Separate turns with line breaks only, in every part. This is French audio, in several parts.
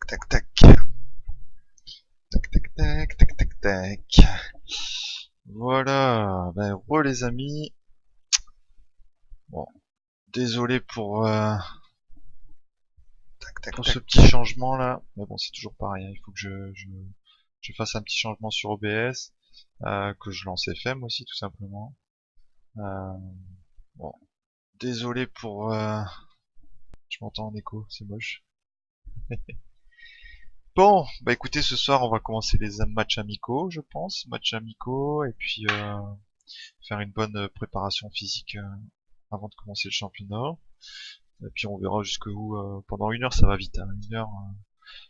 Tac, tac, tac. Tac, tac, tac, tac, tac, tac. Voilà. Ben, les amis. Bon, désolé tac, tac, pour ce
Tac.
petit changement là. Mais bon, c'est toujours pareil, hein. Il faut que je fasse un petit changement sur OBS. Que je lance FM aussi, tout simplement. Euh, bon, désolé je m'entends en écho, c'est moche. Bon, bah écoutez, ce soir on va commencer les matchs amicaux, je pense, matchs amicaux, et puis faire une bonne préparation physique avant de commencer le championnat. Et puis on verra jusqu'où. Pendant 1 heure, ça va vite, hein. 1 heure,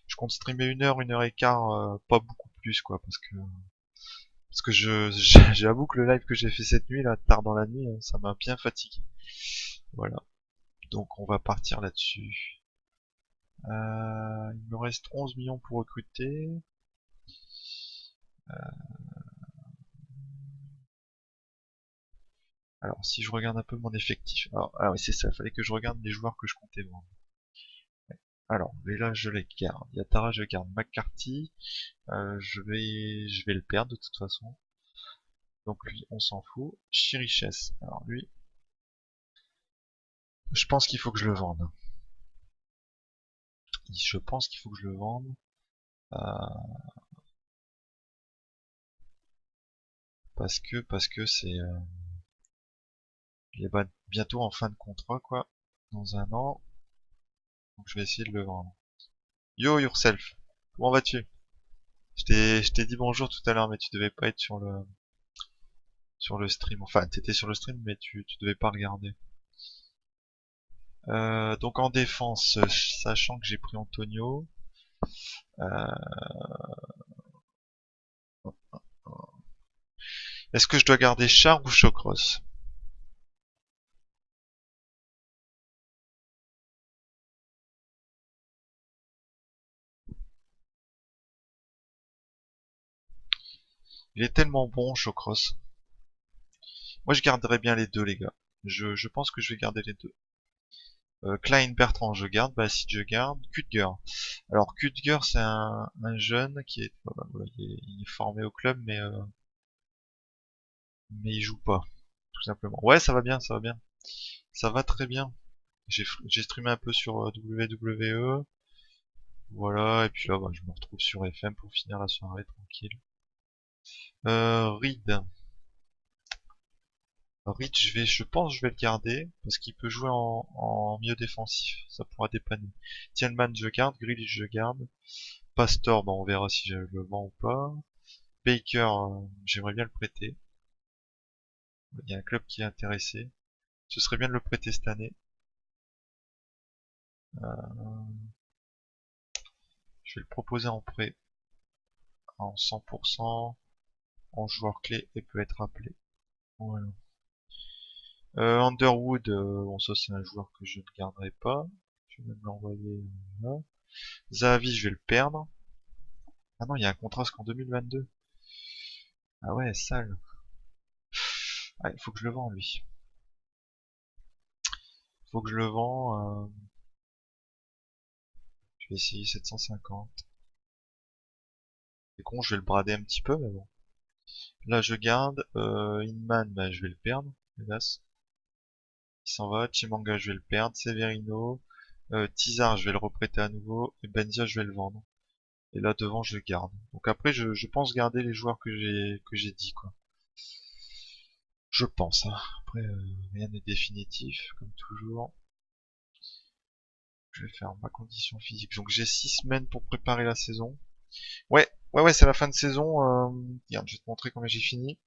je compte streamer 1 heure et quart, pas beaucoup plus, quoi, parce que j'avoue que le live que j'ai fait cette nuit, là, tard dans la nuit, ça m'a bien fatigué. Voilà. Donc on va partir là-dessus. Il me reste 11 millions pour recruter. Alors si je regarde un peu mon effectif. Alors oui, c'est ça, il fallait que je regarde les joueurs que je comptais vendre. Alors, mais là je les garde. Yatara, je garde. McCarthy, je vais le perdre de toute façon. Donc lui, on s'en fout. Chiriches, alors lui, je pense qu'il faut que je le vende. Je pense qu'il faut que je le vende. Euh, parce que il est bientôt en fin de contrat, quoi. Dans 1 an. Donc je vais essayer de le vendre. Yo yourself, comment vas-tu? Je t'ai dit bonjour tout à l'heure, mais tu devais pas être sur le stream. Enfin, t'étais sur le stream, mais tu devais pas regarder. Donc en défense, sachant que j'ai pris Antonio, euh, est-ce que je dois garder Char ou Chocros? Il est tellement bon, Chocros. Moi, je garderais bien les deux, les gars. Je pense que je vais garder les deux. Klein Bertrand, je garde. Bacid, je garde. Kutger. Alors, Kutger, c'est un jeune qui est, voilà, il est formé au club, mais il joue pas, tout simplement. Ouais, ça va bien, ça va bien. Ça va très bien. J'ai streamé un peu sur WWE. Voilà, et puis là, bah, je me retrouve sur FM pour finir la soirée tranquille. Reed. Reed, je pense que je vais le garder, parce qu'il peut jouer en milieu défensif. Ça pourra dépanner. Tienman, je garde. Grealish, je garde. Pastor, bah, on verra si je le vends ou pas. Baker, j'aimerais bien le prêter. Il y a un club qui est intéressé. Ce serait bien de le prêter cette année. Euh, je vais le proposer en prêt, en 100%, en joueur clé et peut être appelé. Voilà. Underwood, bon ça c'est un joueur que je ne garderai pas. Je vais même l'envoyer là. Zahavi, je vais le perdre. Ah non, il y a un contrat jusqu'en 2022. Ah ouais, sale. Ah, il faut que je le vende lui. Faut que je le vende. Je vais essayer 750. C'est con, je vais le brader un petit peu, mais bon. Là, je garde. Inman, bah, je vais le perdre, hélas. Il s'en va. Chimanga, je vais le perdre. Severino. Tizar, je vais le reprêter à nouveau. Et Benzia, je vais le vendre. Et là, devant, je le garde. Donc après, je pense garder les joueurs que j'ai dit, quoi. Je pense, hein. Après, rien n'est définitif, comme toujours. Je vais faire ma condition physique. Donc j'ai 6 semaines pour préparer la saison. Ouais, ouais, ouais, c'est la fin de saison. Regarde, je vais te montrer combien j'ai fini.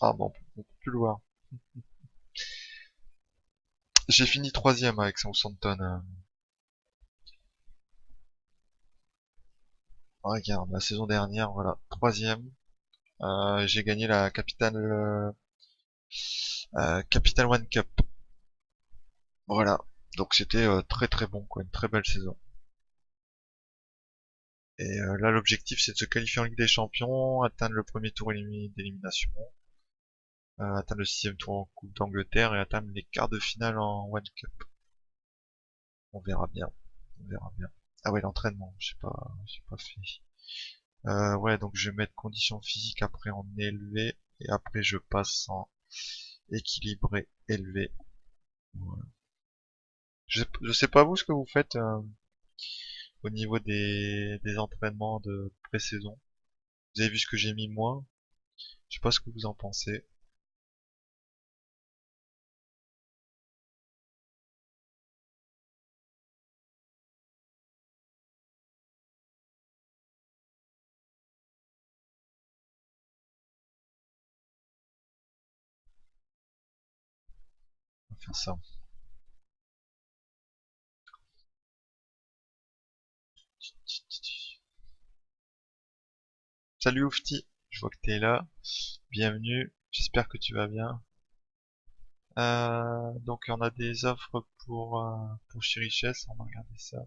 Ah bon, on peut plus le voir. J'ai fini troisième avec Southampton. Regarde, la saison dernière, voilà, troisième. J'ai gagné la Capital One Cup. Voilà. Donc c'était très très bon, quoi, une très belle saison. Et là, l'objectif, c'est de se qualifier en Ligue des Champions, atteindre le premier tour d'élimination, atteindre le 6e tour en Coupe d'Angleterre et atteindre les quarts de finale en One Cup. On verra bien. On verra bien. Ah ouais, l'entraînement, j'ai pas fait. Ouais, donc je vais mettre conditions physiques après en élevé et après je passe en équilibré élevé. Voilà. Je sais pas vous ce que vous faites au niveau des entraînements de pré-saison. Vous avez vu ce que j'ai mis moi? Je sais pas ce que vous en pensez. On va faire ça. Salut Oufti, je vois que t'es là. Bienvenue, j'espère que tu vas bien. Donc on a des offres pour Chiriches, on va regarder ça.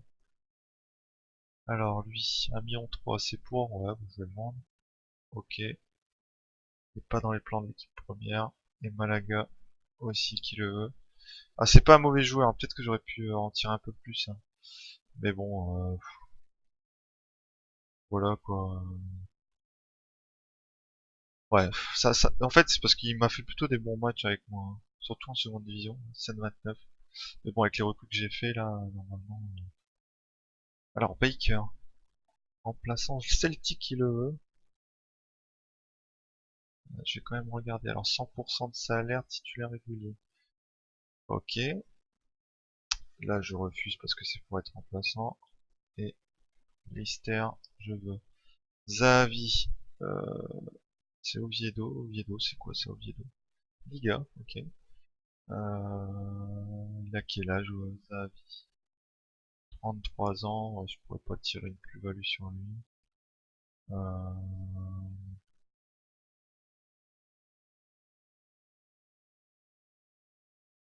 Alors lui, 1,3 million c'est pour, ouais, je le demande. Ok, et pas dans les plans de l'équipe première. Et Malaga aussi qui le veut. Ah c'est pas un mauvais joueur, hein. Peut-être que j'aurais pu en tirer un peu plus, hein. Mais bon, voilà quoi. Ouais, en fait c'est parce qu'il m'a fait plutôt des bons matchs avec moi, hein. Surtout en seconde division, 7,29. Mais bon, avec les recrues que j'ai fait là, normalement. Alors Baker, remplaçant Celtic qui le veut. Je vais quand même regarder. Alors 100% de salaire titulaire régulier. Ok. Là je refuse parce que c'est pour être remplaçant. Et Lister, je veux. Zahavi, c'est Oviedo. Oviedo, c'est quoi ça Oviedo? Liga, ok. Il a quel âge Zahavi? 33 ans, je pourrais pas tirer une plus-value sur lui. Euh,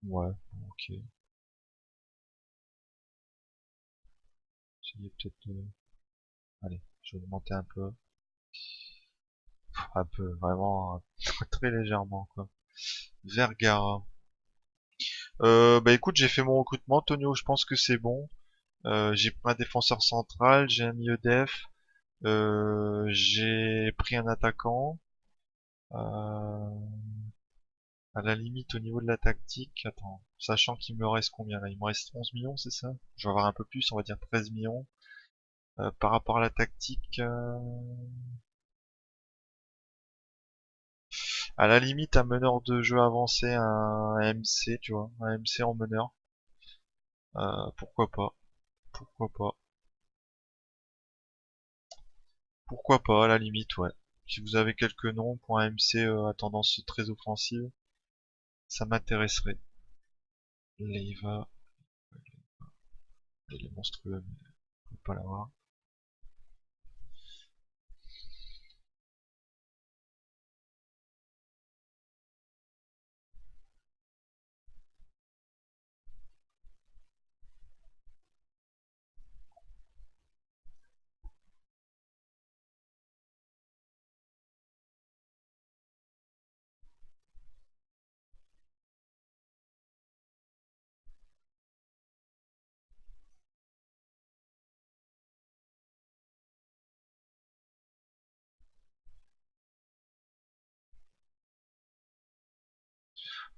ouais, ok. Essayez peut-être de... Allez, je vais augmenter un peu. Un peu, vraiment très légèrement quoi. Vergara. Bah écoute, j'ai fait mon recrutement. Tonio, je pense que c'est bon. J'ai pris un défenseur central, j'ai un milieu def, j'ai pris un attaquant. Euh, à la limite, au niveau de la tactique, attends, sachant qu'il me reste combien là? Il me reste 11 millions, c'est ça? Je vais avoir un peu plus, on va dire 13 millions. Par rapport à la tactique, à la limite, un meneur de jeu avancé, un MC, tu vois, un MC en meneur. Pourquoi pas? Pourquoi pas? Pourquoi pas, à la limite, ouais. Si vous avez quelques noms pour un MC à tendance très offensive, ça m'intéresserait. Leiva, il est monstrueux, mais je peux pas l'avoir.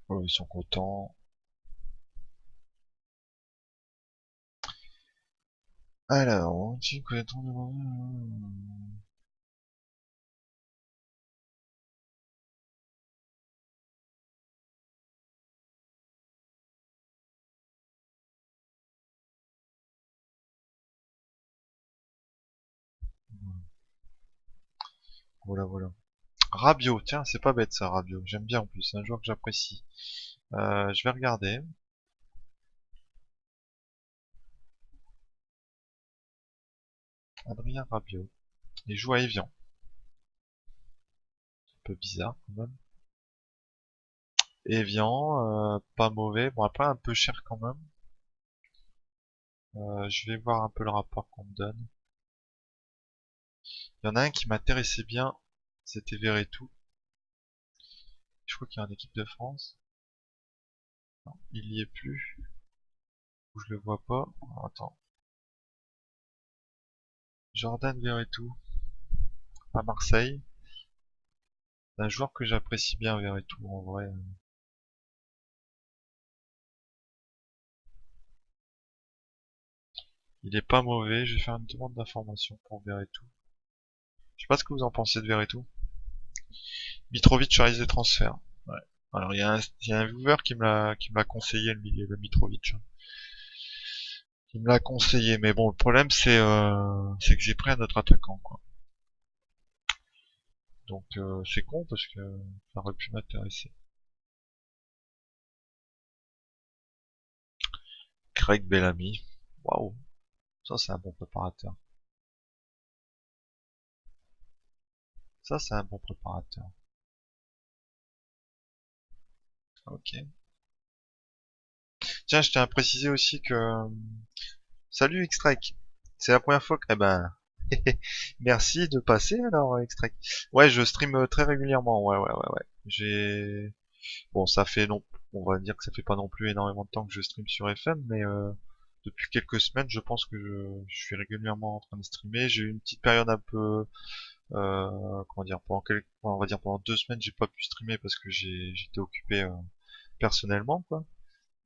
Oh, ils sont contents. Alors, on dit que voilà, voilà. Rabiot, tiens, c'est pas bête ça, Rabiot. J'aime bien en plus, c'est un joueur que j'apprécie. Je vais regarder. Adrien Rabiot. Il joue à Evian. Un peu bizarre quand même. Evian, pas mauvais. Bon, après un peu cher quand même. Je vais voir un peu le rapport qu'on me donne. Il y en a un qui m'intéressait bien, c'était Verretou. Je crois qu'il y a une équipe de France. Non, il y est plus. Ou je le vois pas. Alors, attends. Jordan Verretou, à Marseille. C'est un joueur que j'apprécie bien, Verretou, en vrai. Il est pas mauvais, je vais faire une demande d'information pour Verretou. Je sais pas ce que vous en pensez de Verretou. Mitrovic a des transferts. Ouais. Alors il y a un viewer qui me l'a conseillé le Mitrovic. Il me l'a conseillé, mais bon le problème c'est que j'ai pris un autre attaquant quoi. Donc c'est con parce que ça aurait pu m'intéresser. Craig Bellamy. Waouh, ça c'est un bon préparateur. Ça c'est un bon préparateur. Ok. Tiens, je tiens à préciser aussi que salut Xtrek. C'est la première fois que eh ben merci de passer alors Xtrek. Ouais, je stream très régulièrement. Ouais. J'ai bon, ça fait non, on va dire que ça fait pas non plus énormément de temps que je stream sur FM, mais depuis quelques semaines, je pense que je suis régulièrement en train de streamer. J'ai eu une petite période un peu, comment dire, on va dire pendant 2 semaines, j'ai pas pu streamer parce que j'étais occupé personnellement, quoi.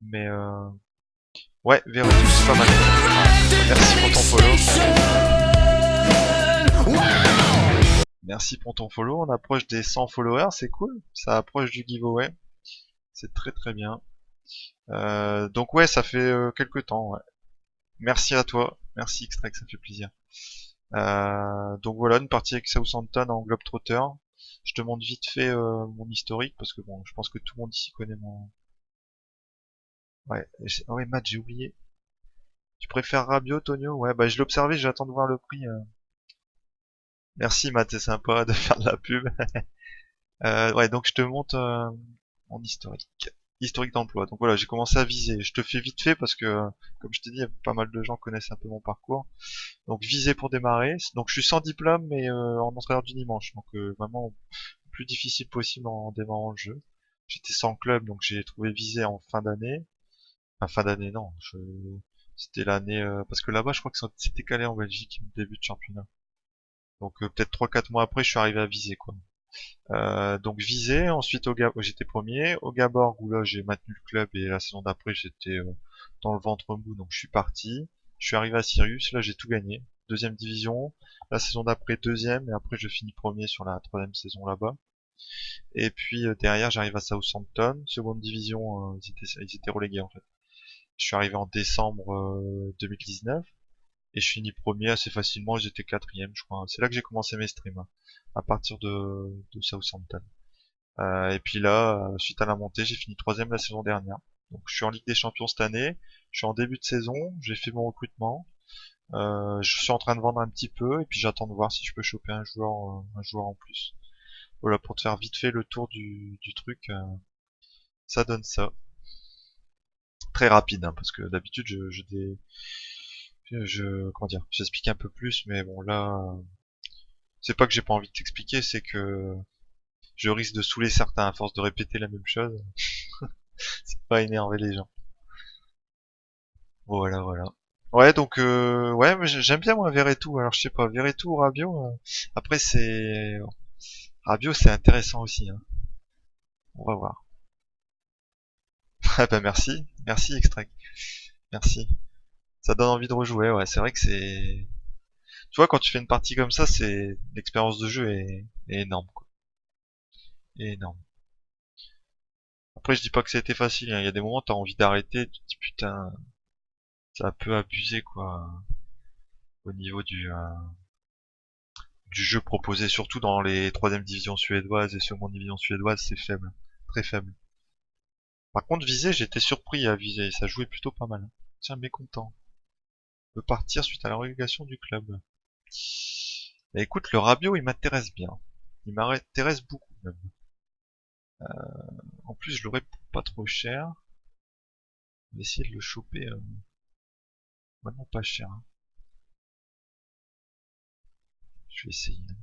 Mais ouais, Vertu, c'est pas mal. Merci pour ton follow. Merci pour ton follow. On approche des 100 followers, c'est cool. Ça approche du giveaway. C'est très très bien. Donc ouais, ça fait quelques temps. Ouais. Merci à toi. Merci Extract, ça fait plaisir. Donc voilà, une partie avec Southampton en Globetrotter. Je te montre vite fait mon historique parce que bon, je pense que tout le monde ici connaît mon. Ouais, ah ouais, Matt, j'ai oublié. Tu préfères Rabiot, Tonio? Ouais, bah je l'ai observé, j'attends de voir le prix. Merci Matt, c'est sympa de faire de la pub. Ouais, donc je te montre mon historique. Historique d'emploi. Donc voilà, j'ai commencé à viser. Je te fais vite fait parce que, comme je t'ai dit, pas mal de gens connaissent un peu mon parcours. Donc viser pour démarrer. Donc je suis sans diplôme mais en entraîneur du dimanche. Donc vraiment le plus difficile possible en démarrant le jeu. J'étais sans club donc j'ai trouvé viser en fin d'année. Enfin fin d'année non, c'était l'année parce que là-bas je crois que c'était calé en Belgique début de championnat. Donc peut-être 3 4 mois après je suis arrivé à viser quoi. Donc visé, ensuite j'étais premier, au Gabor où là j'ai maintenu le club et la saison d'après j'étais dans le ventre mou donc je suis parti. Je suis arrivé à Sirius, là j'ai tout gagné. Deuxième division, la saison d'après deuxième et après je finis premier sur la troisième saison là-bas. Et puis derrière j'arrive à Southampton, seconde division, ils étaient relégués en fait. Je suis arrivé en décembre 2019 et je finis premier assez facilement, j'étais quatrième je crois. C'est là que j'ai commencé mes streams, hein, à partir de Southampton. Et puis là, suite à la montée, j'ai fini troisième la saison dernière. Donc je suis en Ligue des Champions cette année. Je suis en début de saison. J'ai fait mon recrutement. Je suis en train de vendre un petit peu et puis j'attends de voir si je peux choper un joueur en plus. Voilà, pour te faire vite fait le tour du truc, ça donne ça. Très rapide, hein, parce que d'habitude comment dire, j'explique un peu plus, mais bon là, c'est pas que j'ai pas envie de t'expliquer, c'est que je risque de saouler certains à force de répéter la même chose. C'est pas énerver les gens. Voilà. Ouais, donc ouais, mais j'aime bien moi Verretou. Alors je sais pas, Verretou ou Rabiot. Après c'est Rabiot, c'est intéressant aussi. Hein. On va voir. Ah bah merci Extract, merci. Ça donne envie de rejouer. Ouais, c'est vrai que c'est. Tu vois, quand tu fais une partie comme ça, c'est l'expérience de jeu est énorme, quoi. Est énorme. Après, je dis pas que ça a été facile. Hein. Il y a des moments, t'as envie d'arrêter. Tu te dis putain, ça a un peu abusé quoi, au niveau du jeu proposé, surtout dans les troisième divisions suédoises et seconde division suédoise, c'est faible, très faible. Par contre, viser, j'étais surpris à viser, ça jouait plutôt pas mal. Tiens, mécontent. On peut partir suite à la relégation du club. Et écoute, le Rabiot, il m'intéresse bien. Il m'intéresse beaucoup même. En plus, je l'aurais pour pas trop cher. On va essayer de le choper vraiment pas cher. Hein. Je vais essayer. Hein.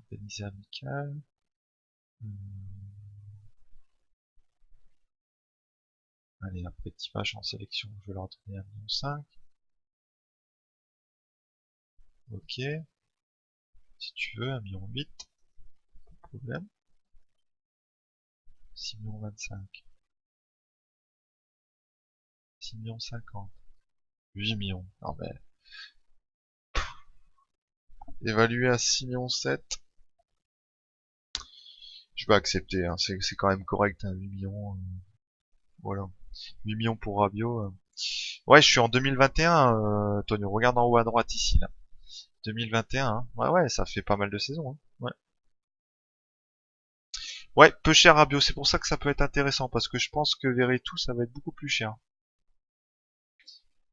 Organiser amical. Hum, Allez, après petit match en sélection, je vais leur donner 1,5 million. Ok. Si tu veux, 1,8 million, pas de problème. 6,25 millions. 6,50 millions. 8 millions. Non mais, évalué à 6,7 millions. Je vais accepter, hein. C'est quand même correct, hein, 8 millions. Voilà. 8 millions pour Rabiot. Ouais, je suis en 2021, Tonio. Regarde en haut à droite ici, là. 2021, hein. Ouais, ouais, ça fait pas mal de saisons, hein. Ouais. Ouais, peu cher Rabiot. C'est pour ça que ça peut être intéressant, parce que je pense que Verretou, ça va être beaucoup plus cher.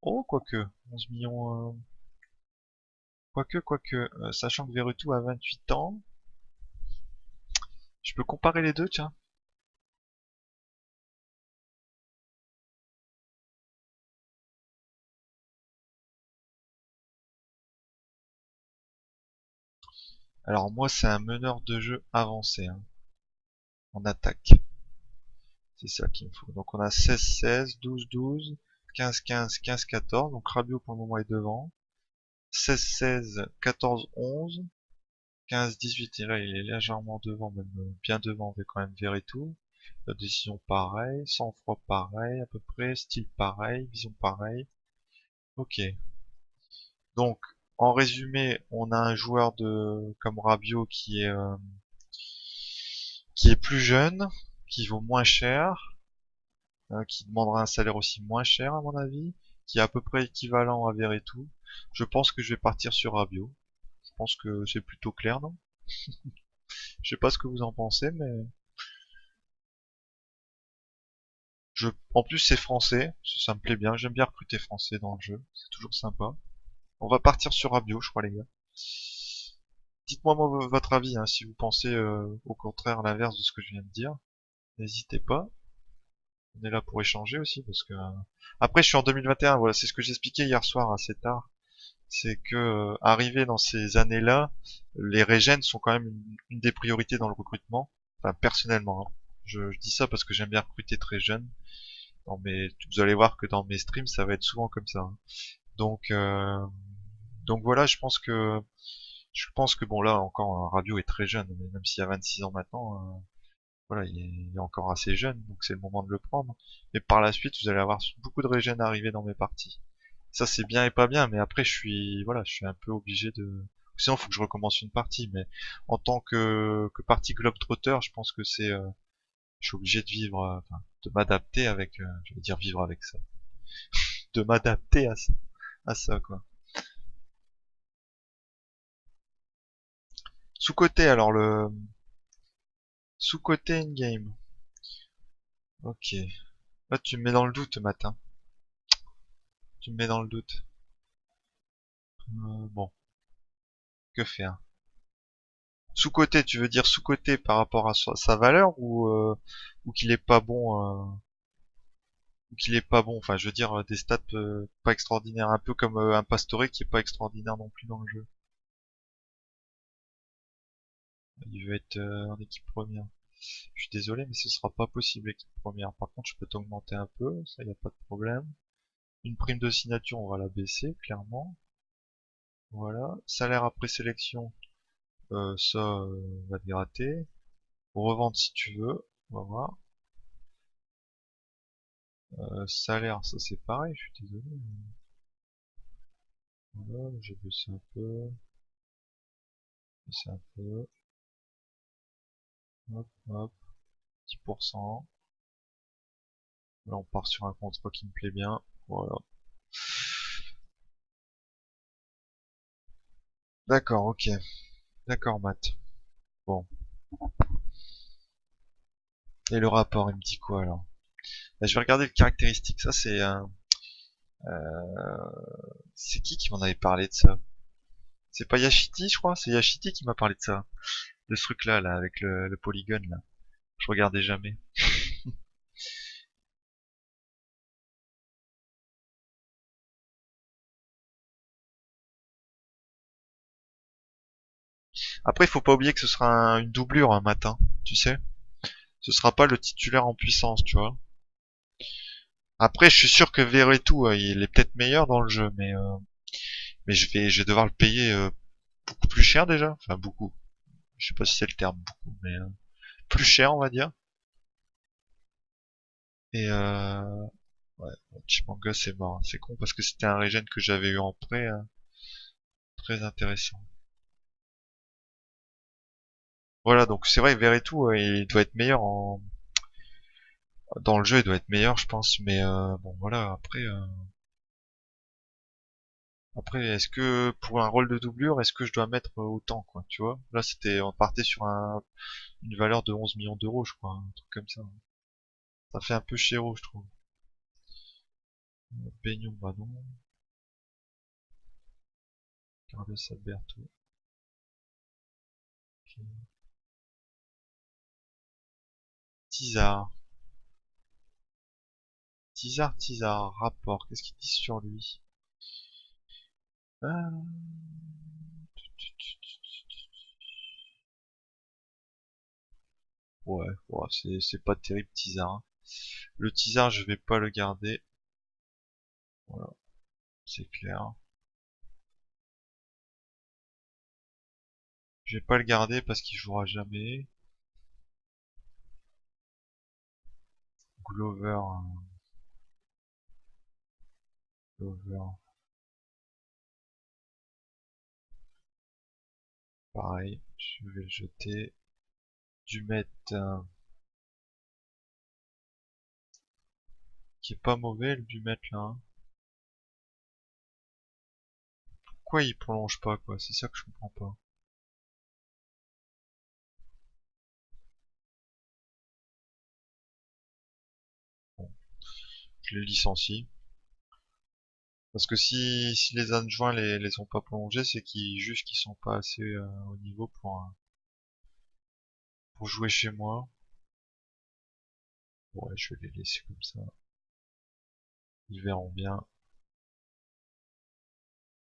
Oh, quoique. 11 millions. Quoique. Sachant que Verretou a 28 ans. Je peux comparer les deux, tiens. Alors moi, c'est un meneur de jeu avancé, hein, en attaque. C'est ça qu'il me faut. Donc on a 16-16, 12-12, 15-15, 15-14. Donc Rabiot pour le moment est devant. 16-16, 14-11, 15-18. Et là, il est légèrement devant, même bien devant, avec quand même Verretou. La décision pareil, sang-froid pareil, à peu près, style pareil, vision pareil. Ok. Donc, en résumé, on a un joueur de comme Rabiot qui est plus jeune, qui vaut moins cher, qui demandera un salaire aussi moins cher à mon avis, qui est à peu près équivalent à Verretou. Je pense que je vais partir sur Rabiot. Je pense que c'est plutôt clair, non? Je sais pas ce que vous en pensez, mais en plus c'est français, ça me plaît bien. J'aime bien recruter français dans le jeu, c'est toujours sympa. On va partir sur Rabiot, je crois, les gars. Dites-moi votre avis, hein, si vous pensez au contraire l'inverse de ce que je viens de dire. N'hésitez pas. On est là pour échanger aussi, parce que après je suis en 2021. Voilà, c'est ce que j'expliquais hier soir assez tard. C'est que arrivé dans ces années-là, les régènes sont quand même une des priorités dans le recrutement. Enfin, personnellement, hein. Je dis ça parce que j'aime bien recruter très jeune. Vous allez voir que dans mes streams, ça va être souvent comme ça, hein. Donc, euh, donc voilà, je pense que bon là encore, Rabiot est très jeune, mais même s'il a 26 ans maintenant, voilà, il est encore assez jeune, donc c'est le moment de le prendre. Mais par la suite, vous allez avoir beaucoup de régènes arriver dans mes parties. Ça c'est bien et pas bien, mais après je suis un peu obligé de. Sinon, il faut que je recommence une partie, mais en tant que partie globetrotter, je pense que je suis obligé de vivre, enfin, de m'adapter avec, je vais dire vivre avec ça, de m'adapter à ça quoi. Sous-côté alors le sous-côté in-game. Ok. Là tu me mets dans le doute matin. Tu me mets dans le doute. Bon, que faire? Sous-côté, tu veux dire sous-côté par rapport à sa valeur ou qu'il est pas bon, ou qu'il est pas bon. Enfin, je veux dire des stats pas extraordinaires, un peu comme un Pastore qui est pas extraordinaire non plus dans le jeu. Il veut être en équipe première. Je suis désolé, mais ce sera pas possible équipe première. Par contre, je peux t'augmenter un peu, ça y a pas de problème. Une prime de signature, on va la baisser clairement. Voilà. Salaire après sélection, ça va te gratter. Revente si tu veux. On va voir. Salaire, ça c'est pareil, je suis désolé. Voilà, j'ai baissé un peu. Baissé un peu. Hop, hop. 10%. Là, on part sur un contrat qui me plaît bien. Voilà. D'accord, ok. D'accord, Matt. Bon. Et le rapport, il me dit quoi alors? Bah, je vais regarder le caractéristique. Ça, c'est qui m'en avait parlé de ça? C'est pas Yashiti, je crois. C'est Yashiti qui m'a parlé de ça. De ce truc-là, là, avec le polygone, là. Je regardais jamais. Après, il faut pas oublier que ce sera une doublure un matin, tu sais. Ce sera pas le titulaire en puissance, tu vois. Après, je suis sûr que Verretou, il est peut-être meilleur dans le jeu, mais je vais devoir le payer beaucoup plus cher déjà. Enfin, beaucoup. Je sais pas si c'est le terme beaucoup, mais plus cher, on va dire. Et ouais, Chimanga c'est mort. C'est con parce que c'était un régène que j'avais eu en prêt, très intéressant. Voilà, donc c'est vrai, Verretou, il doit être meilleur dans le jeu, il doit être meilleur, je pense. Mais bon, voilà. Après, est-ce que pour un rôle de doublure, est-ce que je dois mettre autant, quoi, tu vois? Là, on partait sur une valeur de 11 millions d'euros, je crois, un truc comme ça. Ça fait un peu chéro, je trouve. Peignon, bah non. Carlos Alberto. Ok. Tizar. Tizar, rapport. Qu'est-ce qu'ils disent sur lui? Ah. Ouais, c'est pas terrible, Tizar, hein. Le Tizar, je vais pas le garder. Voilà, c'est clair. Je vais pas le garder parce qu'il jouera jamais. Glover, Glover, pareil, je vais le jeter. Dumet, qui est pas mauvais, le Dumet là, hein. Pourquoi il prolonge pas, quoi? C'est ça que je comprends pas. Bon, je les licencie. Parce que si les adjoints les ont pas prolongés, c'est qu'ils juste qu'ils sont pas assez au niveau pour jouer chez moi. Ouais, je vais les laisser comme ça. Ils verront bien.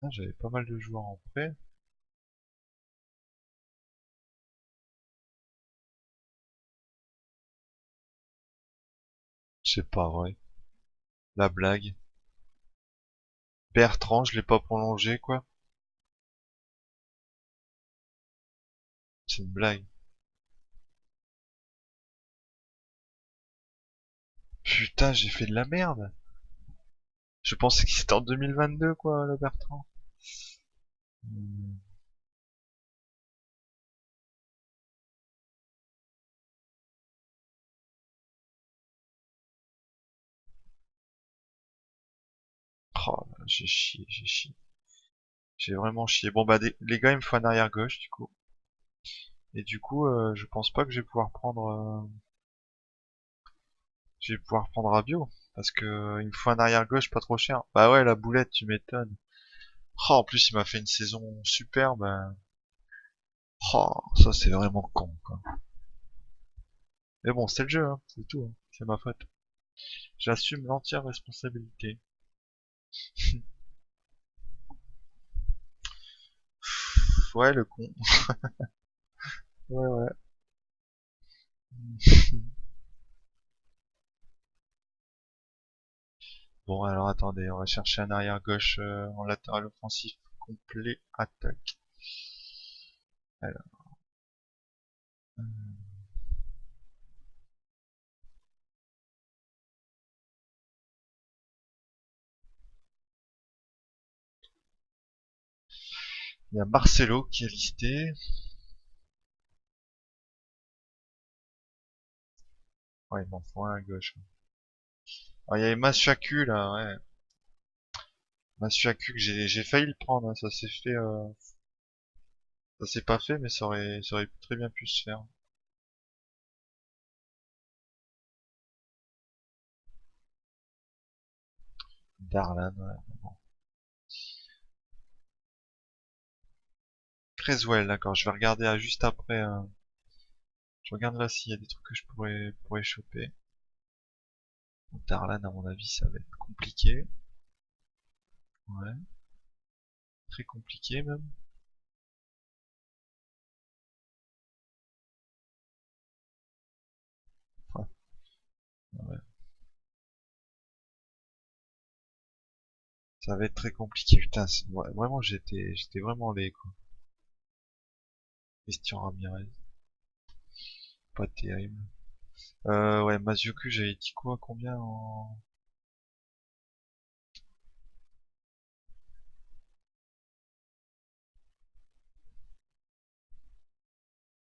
Ah, j'avais pas mal de joueurs en prêt. C'est pas vrai. La blague. Bertrand, je l'ai pas prolongé, quoi. C'est une blague. Putain, j'ai fait de la merde. Je pensais que c'était en 2022, quoi, le Bertrand. Hmm. Oh, j'ai chié, j'ai chié. J'ai vraiment chié. Bon, bah, les gars, il me faut un arrière gauche, du coup. Et du coup, je pense pas que je vais pouvoir prendre Rabiot. Parce que il me faut un arrière gauche pas trop cher. Bah ouais, la boulette, tu m'étonnes. Oh, en plus, il m'a fait une saison superbe. Oh, ça, c'est vraiment con, quoi. Mais bon, c'est le jeu, hein, c'est tout, hein. C'est ma faute. J'assume l'entière responsabilité. Ouais, le con. Ouais, ouais. Bon, alors attendez, on va chercher un arrière gauche en latéral offensif complet attaque. Alors, euh, il y a Marcelo qui est listé. Ouais, il m'en faut un à gauche. Ah, il y avait Masuaku là, ouais. Masuaku que j'ai failli le prendre, hein. Ça s'est fait, ça s'est pas fait, mais ça aurait très bien pu se faire. Darlan, ouais. Bon. Creswell, d'accord. Je vais regarder juste après. Je regarde là s'il y a des trucs que je pourrais choper. Darlan, à mon avis, ça va être compliqué. Ouais, très compliqué même. Ouais, ouais. Ça va être très compliqué. Putain, vraiment, j'étais vraiment laid, quoi. Christian Ramirez. Pas terrible. Ouais, Mazioku, j'avais dit quoi? Combien en...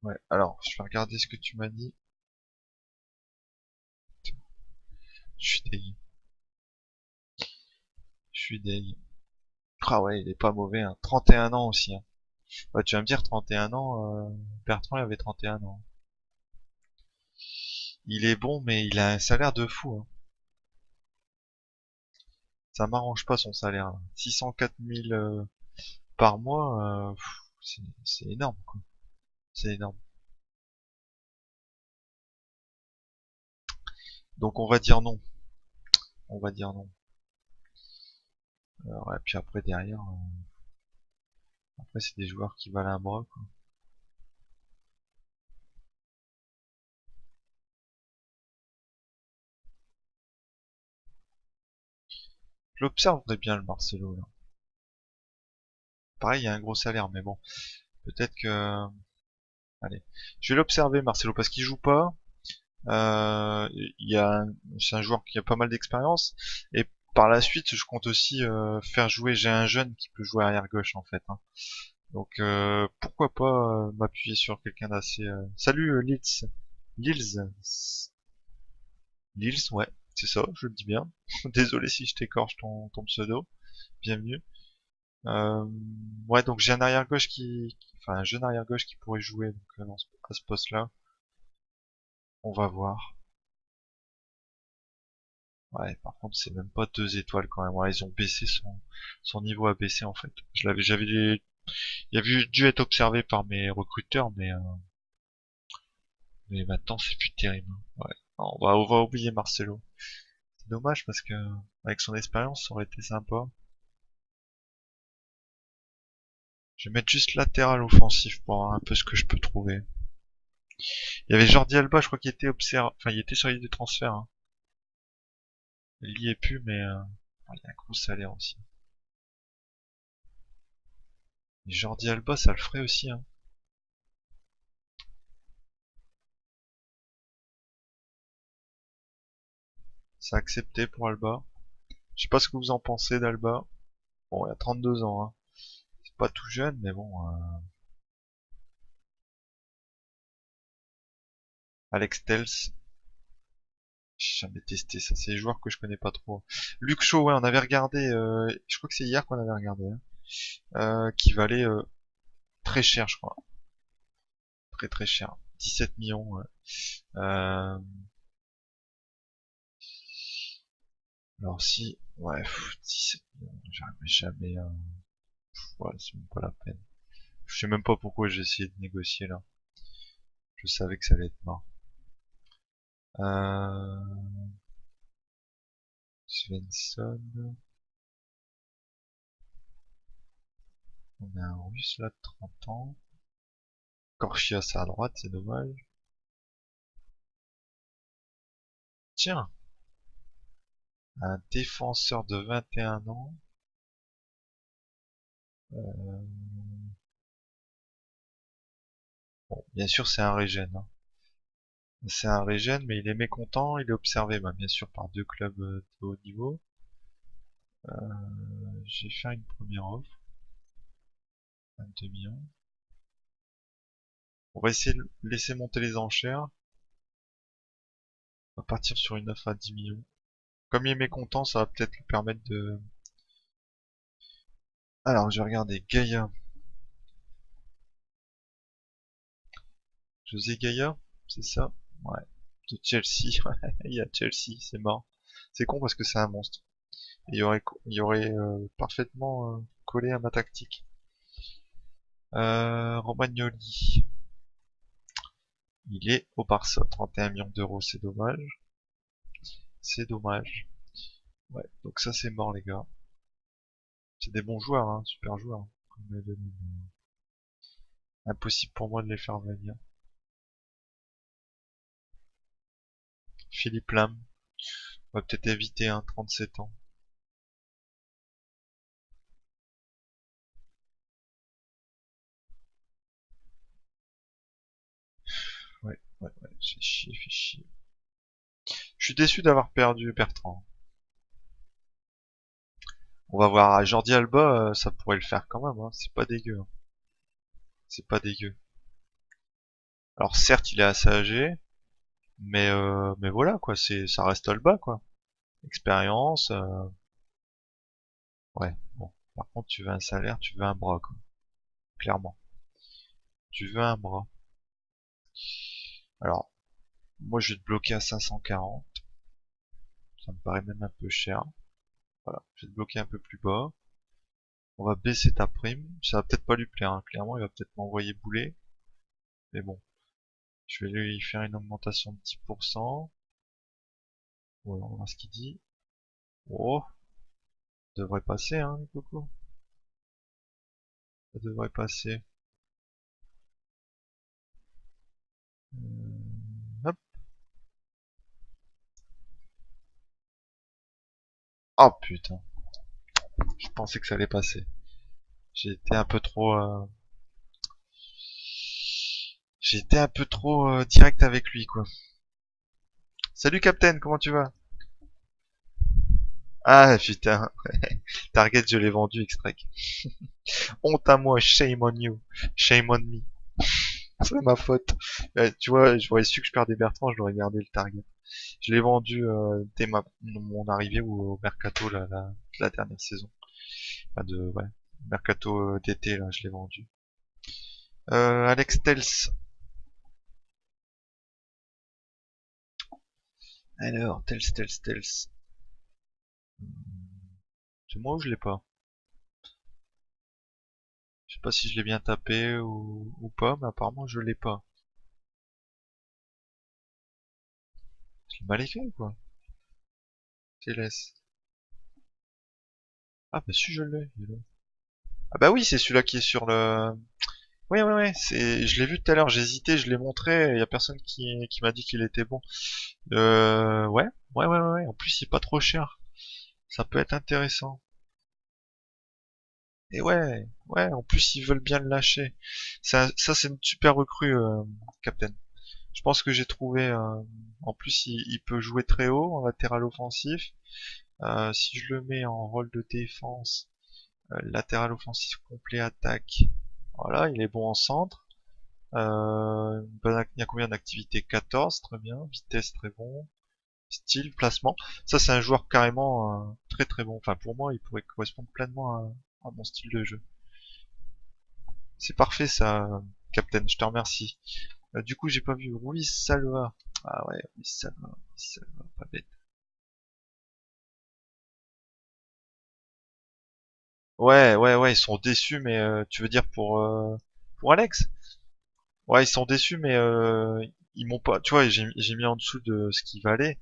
Ouais, alors, je vais regarder ce que tu m'as dit. Je suis deg. Je suis deg. Ah ouais, il est pas mauvais, hein. 31 ans aussi, hein. Bah, tu vas me dire, 31 ans, Bertrand, il avait 31 ans. Il est bon, mais il a un salaire de fou, hein. Ça m'arrange pas son salaire, là. 604 000 par mois, c'est énorme, quoi. C'est énorme. Donc on va dire non. On va dire non. Ouais, puis après derrière, après c'est des joueurs qui valent un bras, quoi. Je l'observerais bien le Marcelo là. Pareil, il y a un gros salaire, mais bon, peut-être que. Allez, je vais l'observer Marcelo parce qu'il joue pas. Il y a, c'est un joueur qui a pas mal d'expérience et par la suite, je compte aussi faire jouer. J'ai un jeune qui peut jouer arrière gauche en fait, hein. Donc pourquoi pas m'appuyer sur quelqu'un d'assez. Salut Lils, Lils, ouais, c'est ça, je le dis bien. Désolé si je t'écorche ton pseudo. Bienvenue. Euh, ouais, donc j'ai un arrière gauche enfin un jeune arrière gauche qui pourrait jouer donc, à ce poste-là. On va voir. Ouais, par contre, c'est même pas 2 étoiles quand même. Ouais, ils ont baissé son niveau a baissé en fait. Il avait dû être observé par mes recruteurs, mais maintenant c'est plus terrible. Ouais, on va oublier Marcelo. C'est dommage parce que avec son expérience, ça aurait été sympa. Je vais mettre juste latéral offensif pour voir un peu ce que je peux trouver. Il y avait Jordi Alba, je crois qu'il était enfin il était sur l'île des transferts, hein. Il y est plus, mais il y a un gros salaire aussi. Et Jordi Alba, ça le ferait aussi, hein. C'est accepté pour Alba. Je sais pas ce que vous en pensez d'Alba. Bon, il a 32 ans, hein. C'est pas tout jeune, mais bon. Alex Telles, j'ai jamais testé ça. C'est des joueurs que je connais pas trop. Luke Shaw, ouais, on avait regardé. Je crois que c'est hier qu'on avait regardé, hein. Qui valait très cher, je crois. Très très cher. 17 millions. Ouais. Euh, alors si, ouais, 17 millions, j'arriverai jamais à... Ouais, c'est même pas la peine. Je sais même pas pourquoi j'ai essayé de négocier là. Je savais que ça allait être mort. Euh... Svensson. On a un russe là de 30 ans. Korchias à droite, c'est dommage. Tiens, un défenseur de 21 ans. Euh... Bon, bien sûr c'est un régène, hein. C'est un régène, mais il est mécontent, il est observé, bah, bien sûr, par 2 clubs de haut niveau. J'ai fait une première offre, 22 millions. On va essayer de laisser monter les enchères. On va partir sur une offre à 10 millions. Comme il est mécontent, ça va peut-être lui permettre de... Alors, je vais regarder Gaïa. José Gaïa, c'est ça? Ouais. De Chelsea. Il y a Chelsea, c'est mort. C'est con parce que c'est un monstre. Et il y aurait parfaitement collé à ma tactique. Romagnoli. Il est au Barça. 31 millions d'euros, c'est dommage. C'est dommage. Ouais, donc ça c'est mort les gars. C'est des bons joueurs, hein, super joueurs. Impossible pour moi de les faire venir. Philippe Lam, on va peut-être éviter un 37 ans. Ouais, fait chier, fait chier. Je suis déçu d'avoir perdu Bertrand. On va voir à Jordi Alba, ça pourrait le faire quand même, hein. C'est pas dégueu, hein. C'est pas dégueu. Alors certes, il est assez âgé, mais voilà quoi, ça reste Alba quoi. Expérience, ouais. Bon, par contre, tu veux un salaire, tu veux un bras quoi. Clairement, tu veux un bras. Alors, moi, je vais te bloquer à 540. Ça me paraît même un peu cher. Voilà, je vais te bloquer un peu plus bas. On va baisser ta prime. Ça va peut-être pas lui plaire, hein. Clairement, il va peut-être m'envoyer bouler. Mais bon, je vais lui faire une augmentation de 10%. Voilà, on va voir ce qu'il dit. Oh, ça devrait passer, hein, les cocos. Ça devrait passer. Hop. Oh putain, je pensais que ça allait passer. J'ai été un peu trop, j'ai été un peu trop direct avec lui, quoi. Salut Captain, comment tu vas? Ah putain, Target, je l'ai vendu, Extract. Honte à moi, shame on you, shame on me. C'est ma faute. Tu vois, j'aurais su que je perdais Bertrand, je l'aurais gardé le Target. Je l'ai vendu dès mon arrivée au Mercato la dernière saison. Enfin ouais, Mercato d'été là, je l'ai vendu. Alex Tels. Alors, Tels. C'est moi ou je l'ai pas? Je sais pas si je l'ai bien tapé ou pas, mais apparemment je l'ai pas. Je l'ai mal écrit ou quoi? Tels. Ah bah si je l'ai, il est là. Ah bah oui, c'est celui-là qui est sur le... Oui, je l'ai vu tout à l'heure, j'ai hésité, je l'ai montré, il y a personne qui m'a dit qu'il était bon. Ouais, en plus il est pas trop cher. Ça peut être intéressant. Et ouais, en plus ils veulent bien le lâcher. Ça c'est une super recrue, Captain. Je pense que j'ai trouvé. En plus, il peut jouer très haut en latéral offensif. Si je le mets en rôle de défense, latéral offensif complet attaque. Voilà, il est bon en centre. Il y a combien d'activités? 14, très bien. Vitesse, très bon. Style, placement. Ça, c'est un joueur carrément très très bon. Enfin, pour moi, il pourrait correspondre pleinement à mon style de jeu. C'est parfait ça, Captain. Je te remercie. Du coup, j'ai pas vu Ruiz Salva. Ah ouais, Ruiz Salva, pas bête. Ouais, ils sont déçus, mais tu veux dire pour Alex? Ouais, ils sont déçus, mais ils m'ont pas. Tu vois, j'ai mis en dessous de ce qu'il valait,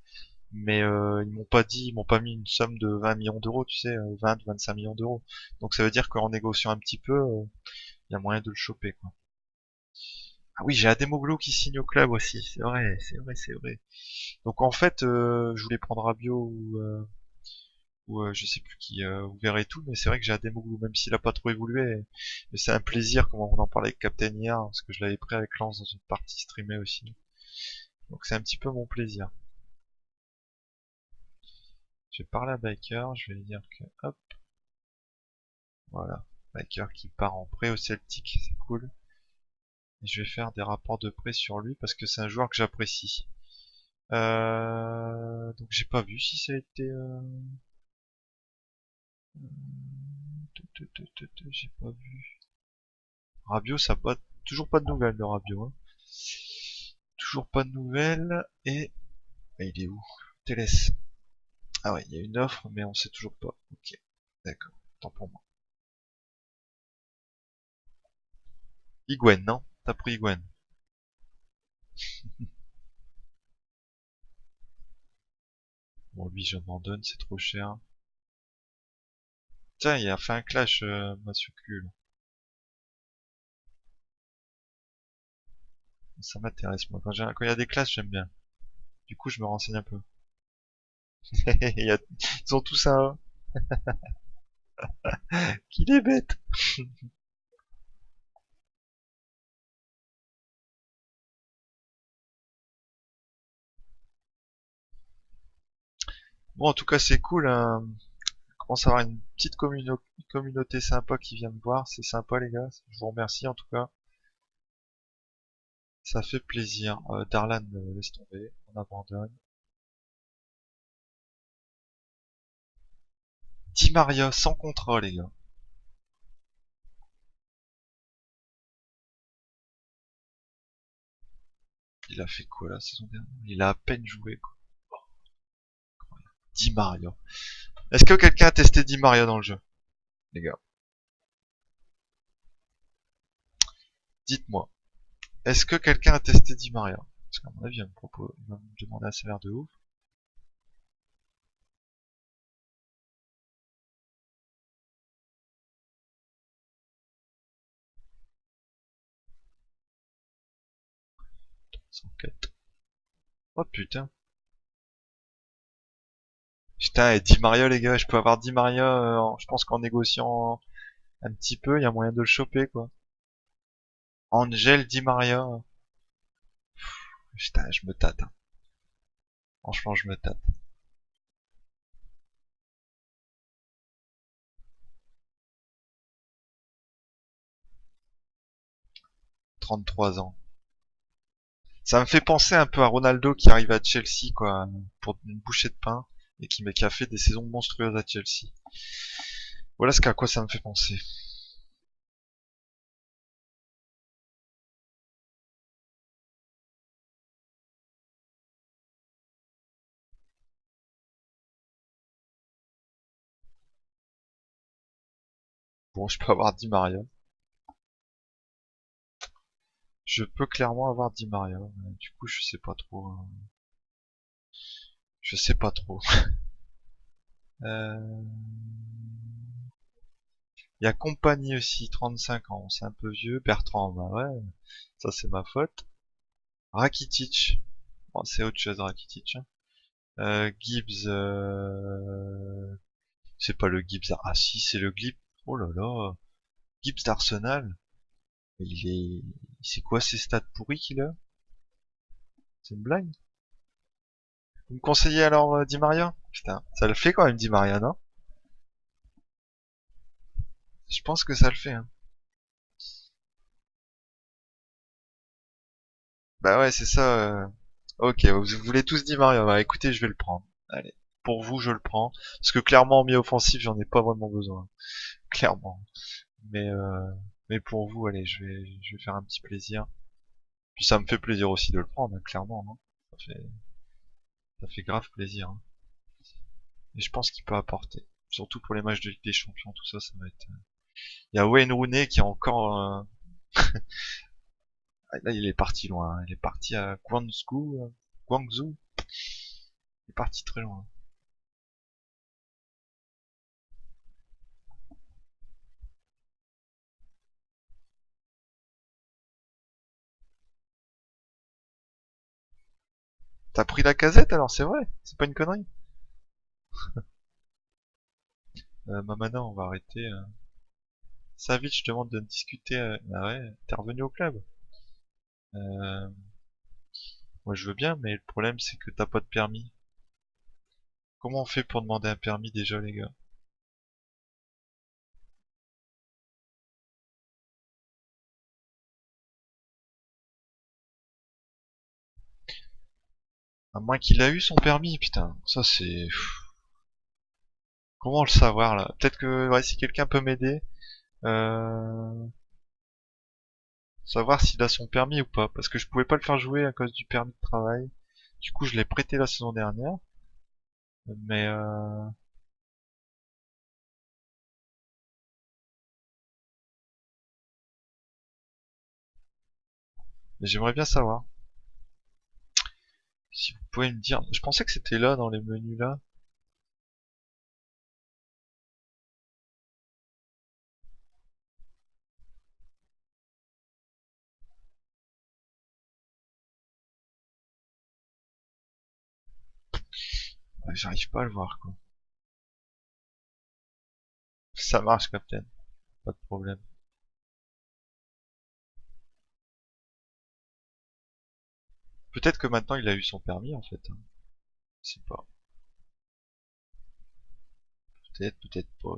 mais ils m'ont pas mis une somme de 20 millions d'euros, tu sais, 25 millions d'euros. Donc ça veut dire qu'en négociant un petit peu, il y a moyen de le choper, quoi. Ah oui, j'ai Ademoglu qui signe au club aussi. C'est vrai. Donc en fait, je voulais prendre Rabiot ou je sais plus qui, vous verrez tout, mais c'est vrai que j'ai Ademoglu, même s'il a pas trop évolué. Mais c'est un plaisir, comme on en parlait avec Captain hier, parce que je l'avais pris avec Lance dans une partie streamée aussi. Donc c'est un petit peu mon plaisir. Je vais parler à Baker, je vais lui dire que, hop, voilà. Baker qui part en prêt au Celtic, c'est cool. Et je vais faire des rapports de prêt sur lui parce que c'est un joueur que j'apprécie. Donc j'ai pas vu si ça a été... J'ai pas vu. Rabiot, ça a pas... Toujours pas de nouvelles de Rabiot, hein. Toujours pas de nouvelles. Et... Ah, il est où? Télès. Ah ouais, il y a une offre, mais on sait toujours pas. Ok, d'accord. Tant pour moi. Higuain, non? T'as pris Higuain. Bon, lui, je m'en donne, c'est trop cher. Tiens, il a fait un clash, Monsieur Cul. Ça m'intéresse, moi. Quand il y a des classes, j'aime bien. Du coup, je me renseigne un peu. Ils ont tous un... Qu'il est bête! Bon, en tout cas, c'est cool, hein. On commence à avoir une petite communauté sympa qui vient me voir. C'est sympa, les gars. Je vous remercie, en tout cas. Ça fait plaisir. Darlan, laisse tomber. On abandonne. Di Maria, sans contrat, les gars. Il a fait quoi, la saison dernière? Il a à peine joué, quoi. Di Maria. Est-ce que quelqu'un a testé Di Maria dans le jeu, les gars? Dites-moi. Est-ce que quelqu'un a testé Di Maria? Parce qu'à mon avis, il va me demander un salaire de ouf. 104. Oh putain. Putain, et Di Maria, les gars, je peux avoir Di Maria, je pense qu'en négociant un petit peu, il y a moyen de le choper, quoi. Angel Di Maria. Putain, je me tâte, hein. Franchement, je me tâte. 33 ans. Ça me fait penser un peu à Ronaldo qui arrive à Chelsea, quoi, pour une bouchée de pain, et qui a fait des saisons monstrueuses à Chelsea. Voilà ce qu'à quoi ça me fait penser. Bon, je peux avoir Di Maria. Je peux clairement avoir Di Maria, mais du coup, je sais pas trop. Je sais pas trop. Euh... Il y a Compagnie aussi, 35 ans, c'est un peu vieux. Bertrand, bah ouais, ça c'est ma faute. Rakitic, bon, c'est autre chose Rakitic, hein. Gibbs, c'est pas le Gibbs, ah si, c'est le Gibbs, oh là là, Gibbs d'Arsenal. Il est, c'est quoi ces stats pourris qu'il a? C'est une blague? Vous me conseillez alors Di Maria? Putain, ça le fait quand même Di Maria, non? Je pense que ça le fait, hein. Bah ouais, c'est ça. Ok, vous voulez tous Di Maria. Bah écoutez, je vais le prendre. Allez, pour vous, je le prends. Parce que clairement, en milieu offensif, j'en ai pas vraiment besoin. Clairement. Mais euh, mais pour vous, allez, je vais faire un petit plaisir. Puis ça me fait plaisir aussi de le prendre, hein, clairement, non? Ça fait grave plaisir, hein. Et je pense qu'il peut apporter. Surtout pour les matchs de Ligue des Champions, tout ça, ça va être. Il y a Wayne Rooney qui est encore. Ah, là, il est parti loin, hein. Il est parti à Guangzhou. Guangzhou. Il est parti très loin. T'as pris la casette alors, c'est vrai? C'est pas une connerie? Mamana, on va arrêter. Savic demande de discuter. Ah ouais, t'es revenu au club. Euh, Moi je veux bien, mais le problème c'est que t'as pas de permis. Comment on fait pour demander un permis déjà, les gars? À moins qu'il a eu son permis, putain. Ça c'est. Comment le savoir là? Peut-être que ouais, si quelqu'un peut m'aider, euh... savoir s'il a son permis ou pas. Parce que je pouvais pas le faire jouer à cause du permis de travail. Du coup, je l'ai prêté la saison dernière. Mais mais j'aimerais bien savoir. Si vous pouvez me dire. Je pensais que c'était là dans les menus là. Ouais, j'arrive pas à le voir quoi. Ça marche, Captain. Pas de problème. Peut-être que maintenant il a eu son permis en fait, hein. Je sais pas. Peut-être, peut-être pas.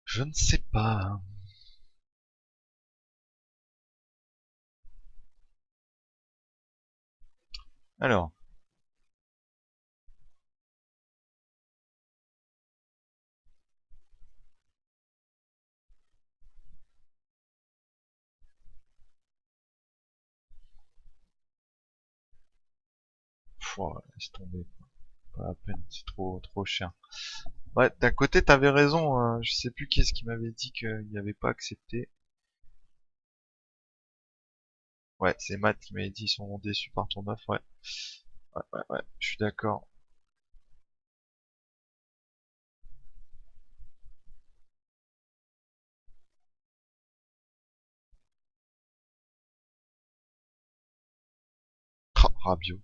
Je ne sais pas. Alors, laisse tomber. Pas la peine, c'est trop cher. Ouais, d'un côté, t'avais raison. Je sais plus qui est-ce qui m'avait dit qu'il n'y avait pas accepté. Ouais, c'est Matt qui m'avait dit ils sont déçus par ton offre. Ouais, ouais, je suis d'accord. Ah, Rabiot.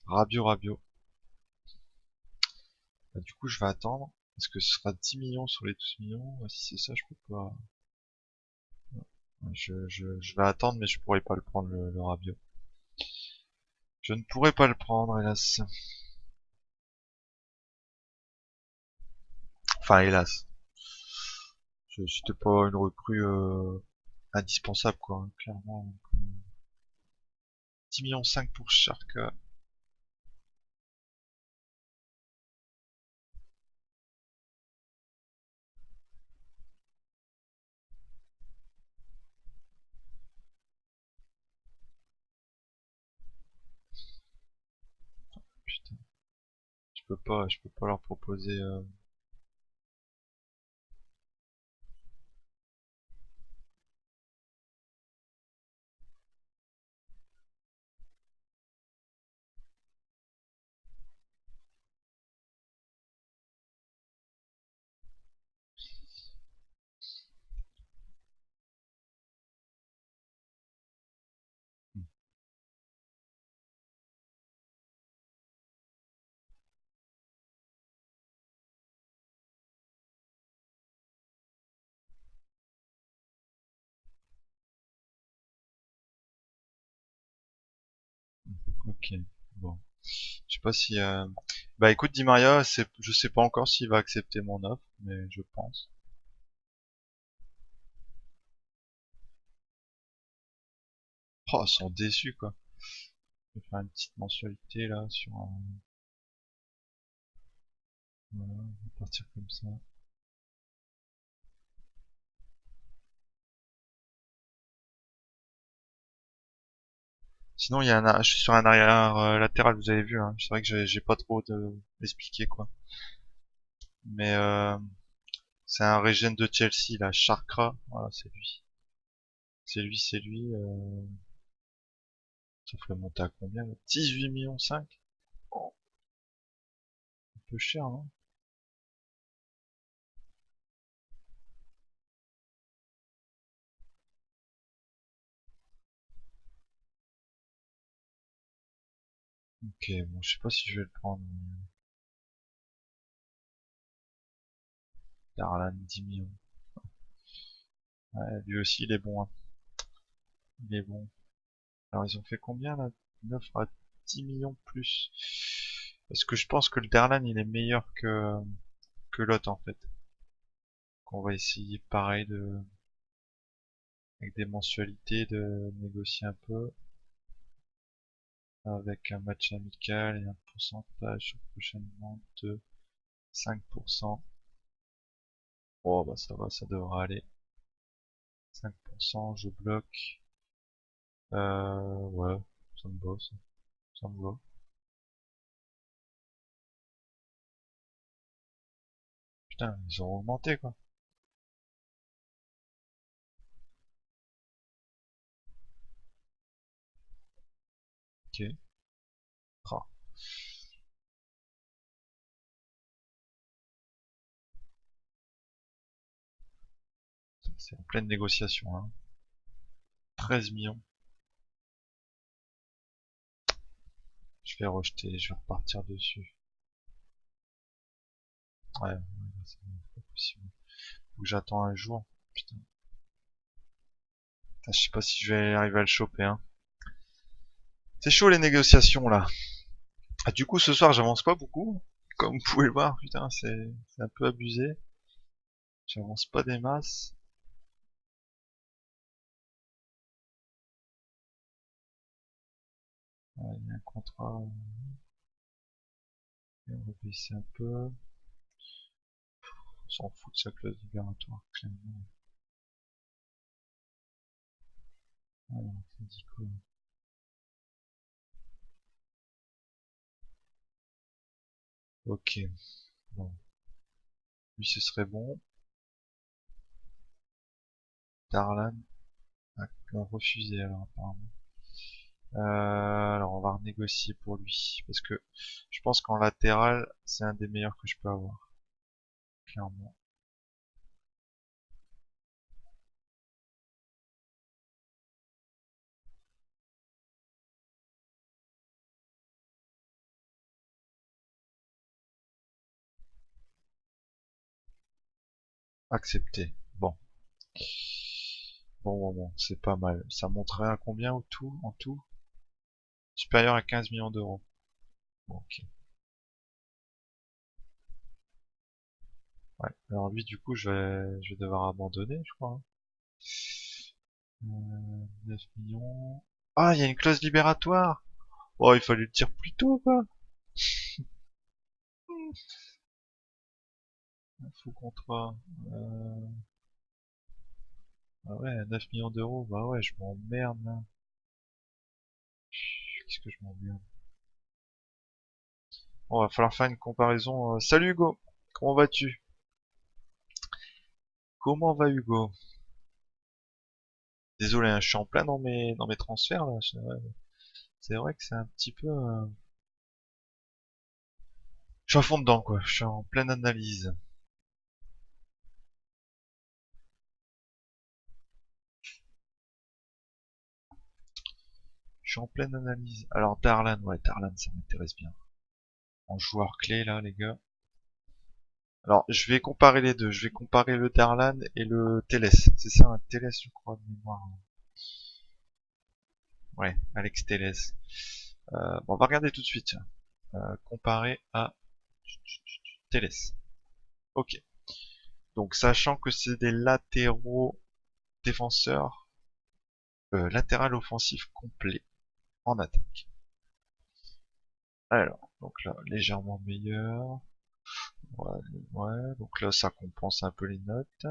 Rabiot. Bah, du coup, je vais attendre. Est-ce que ce sera 10 millions sur les 12 millions? Si c'est ça, je peux pas. Je vais attendre, mais je pourrais pas le prendre, le Rabiot. Je ne pourrais pas le prendre, hélas. Enfin, hélas. C'était pas une recrue indispensable, quoi, hein, clairement. Donc, 10 millions 5 pour Shark. Putain, je peux pas leur proposer. Ok, bon. Je sais pas si. Bah écoute, Di Maria, je sais pas encore s'il va accepter mon offre, mais je pense. Oh, ils sont déçus, quoi. Je vais faire une petite mensualité là sur un. Voilà, on va partir comme ça. Sinon, je suis sur un arrière latéral, vous avez vu, hein. C'est vrai que j'ai pas trop de expliquer quoi. Mais c'est un régène de Chelsea, là, Charkra. Voilà, c'est lui. C'est lui. Ça ferait monter à combien là 18 millions 5. Oh, un peu cher, hein. Ok, bon, je sais pas si je vais le prendre. Darlan, 10 millions. Ouais, lui aussi, il est bon, hein. Il est bon. Alors, ils ont fait combien, là? Une offre à 10 millions plus. Parce que je pense que le Darlan, il est meilleur que l'autre, en fait. Qu'on va essayer, pareil, avec des mensualités, de négocier un peu. Avec un match amical et un pourcentage sur prochaine vente de 5%. Oh, bah ça va, ça devrait aller. 5%, je bloque. Ouais, ça me va, ça me va. Putain, ils ont augmenté, quoi. Ok. Ah, c'est en pleine négociation, hein. 13 millions. Je vais rejeter, je vais repartir dessus. Ouais, c'est pas possible. Faut que j'attends un jour. Putain. Ah, je sais pas si je vais arriver à le choper, hein. C'est chaud les négociations là. Ah, du coup, ce soir, j'avance pas beaucoup. Comme vous pouvez le voir, putain, c'est un peu abusé. J'avance pas des masses. Ouais, il y a un contrat. On va baisser un peu. On s'en fout de sa clause libératoire, clairement. Alors, ça dit quoi? Ok, bon. Lui, ce serait bon. Darlan a refusé, alors, apparemment. Alors, on va renégocier pour lui. Parce que je pense qu'en latéral, c'est un des meilleurs que je peux avoir. Clairement. Accepté. Bon. Bon, c'est pas mal. Ça monterait à combien au tout, en tout? Supérieur à 15 millions d'euros. Bon, ok. Ouais. Alors lui, du coup, je vais devoir abandonner, je crois, hein. 9 millions. Ah, il y a une clause libératoire. Oh, il fallait le dire plus tôt, quoi. Faux contrat. Euh... Ah ouais, 9 millions d'euros. Bah ouais, je m'emmerde, là. Qu'est-ce que je m'emmerde. Bon, va falloir faire une comparaison. Salut Hugo. Comment vas-tu? Comment va Hugo? Désolé, hein, je suis en plein dans mes transferts, là. C'est vrai que c'est un petit peu... Je suis à fond dedans, quoi. Je suis en pleine analyse. Je suis en pleine analyse. Alors, Darlan, ouais, Darlan, ça m'intéresse bien. En joueur clé, là, les gars. Alors, je vais comparer les deux. Je vais comparer le Darlan et le Teles. C'est ça, un Teles, je crois, de mémoire. Ouais, Alex Teles. Bon, on va regarder tout de suite, tiens. Comparé à Teles. Ok. Donc, sachant que c'est des latéraux défenseurs, latéral offensif complet en attaque. Alors, donc là, légèrement meilleur. Ouais, ouais, donc là, ça compense un peu les notes.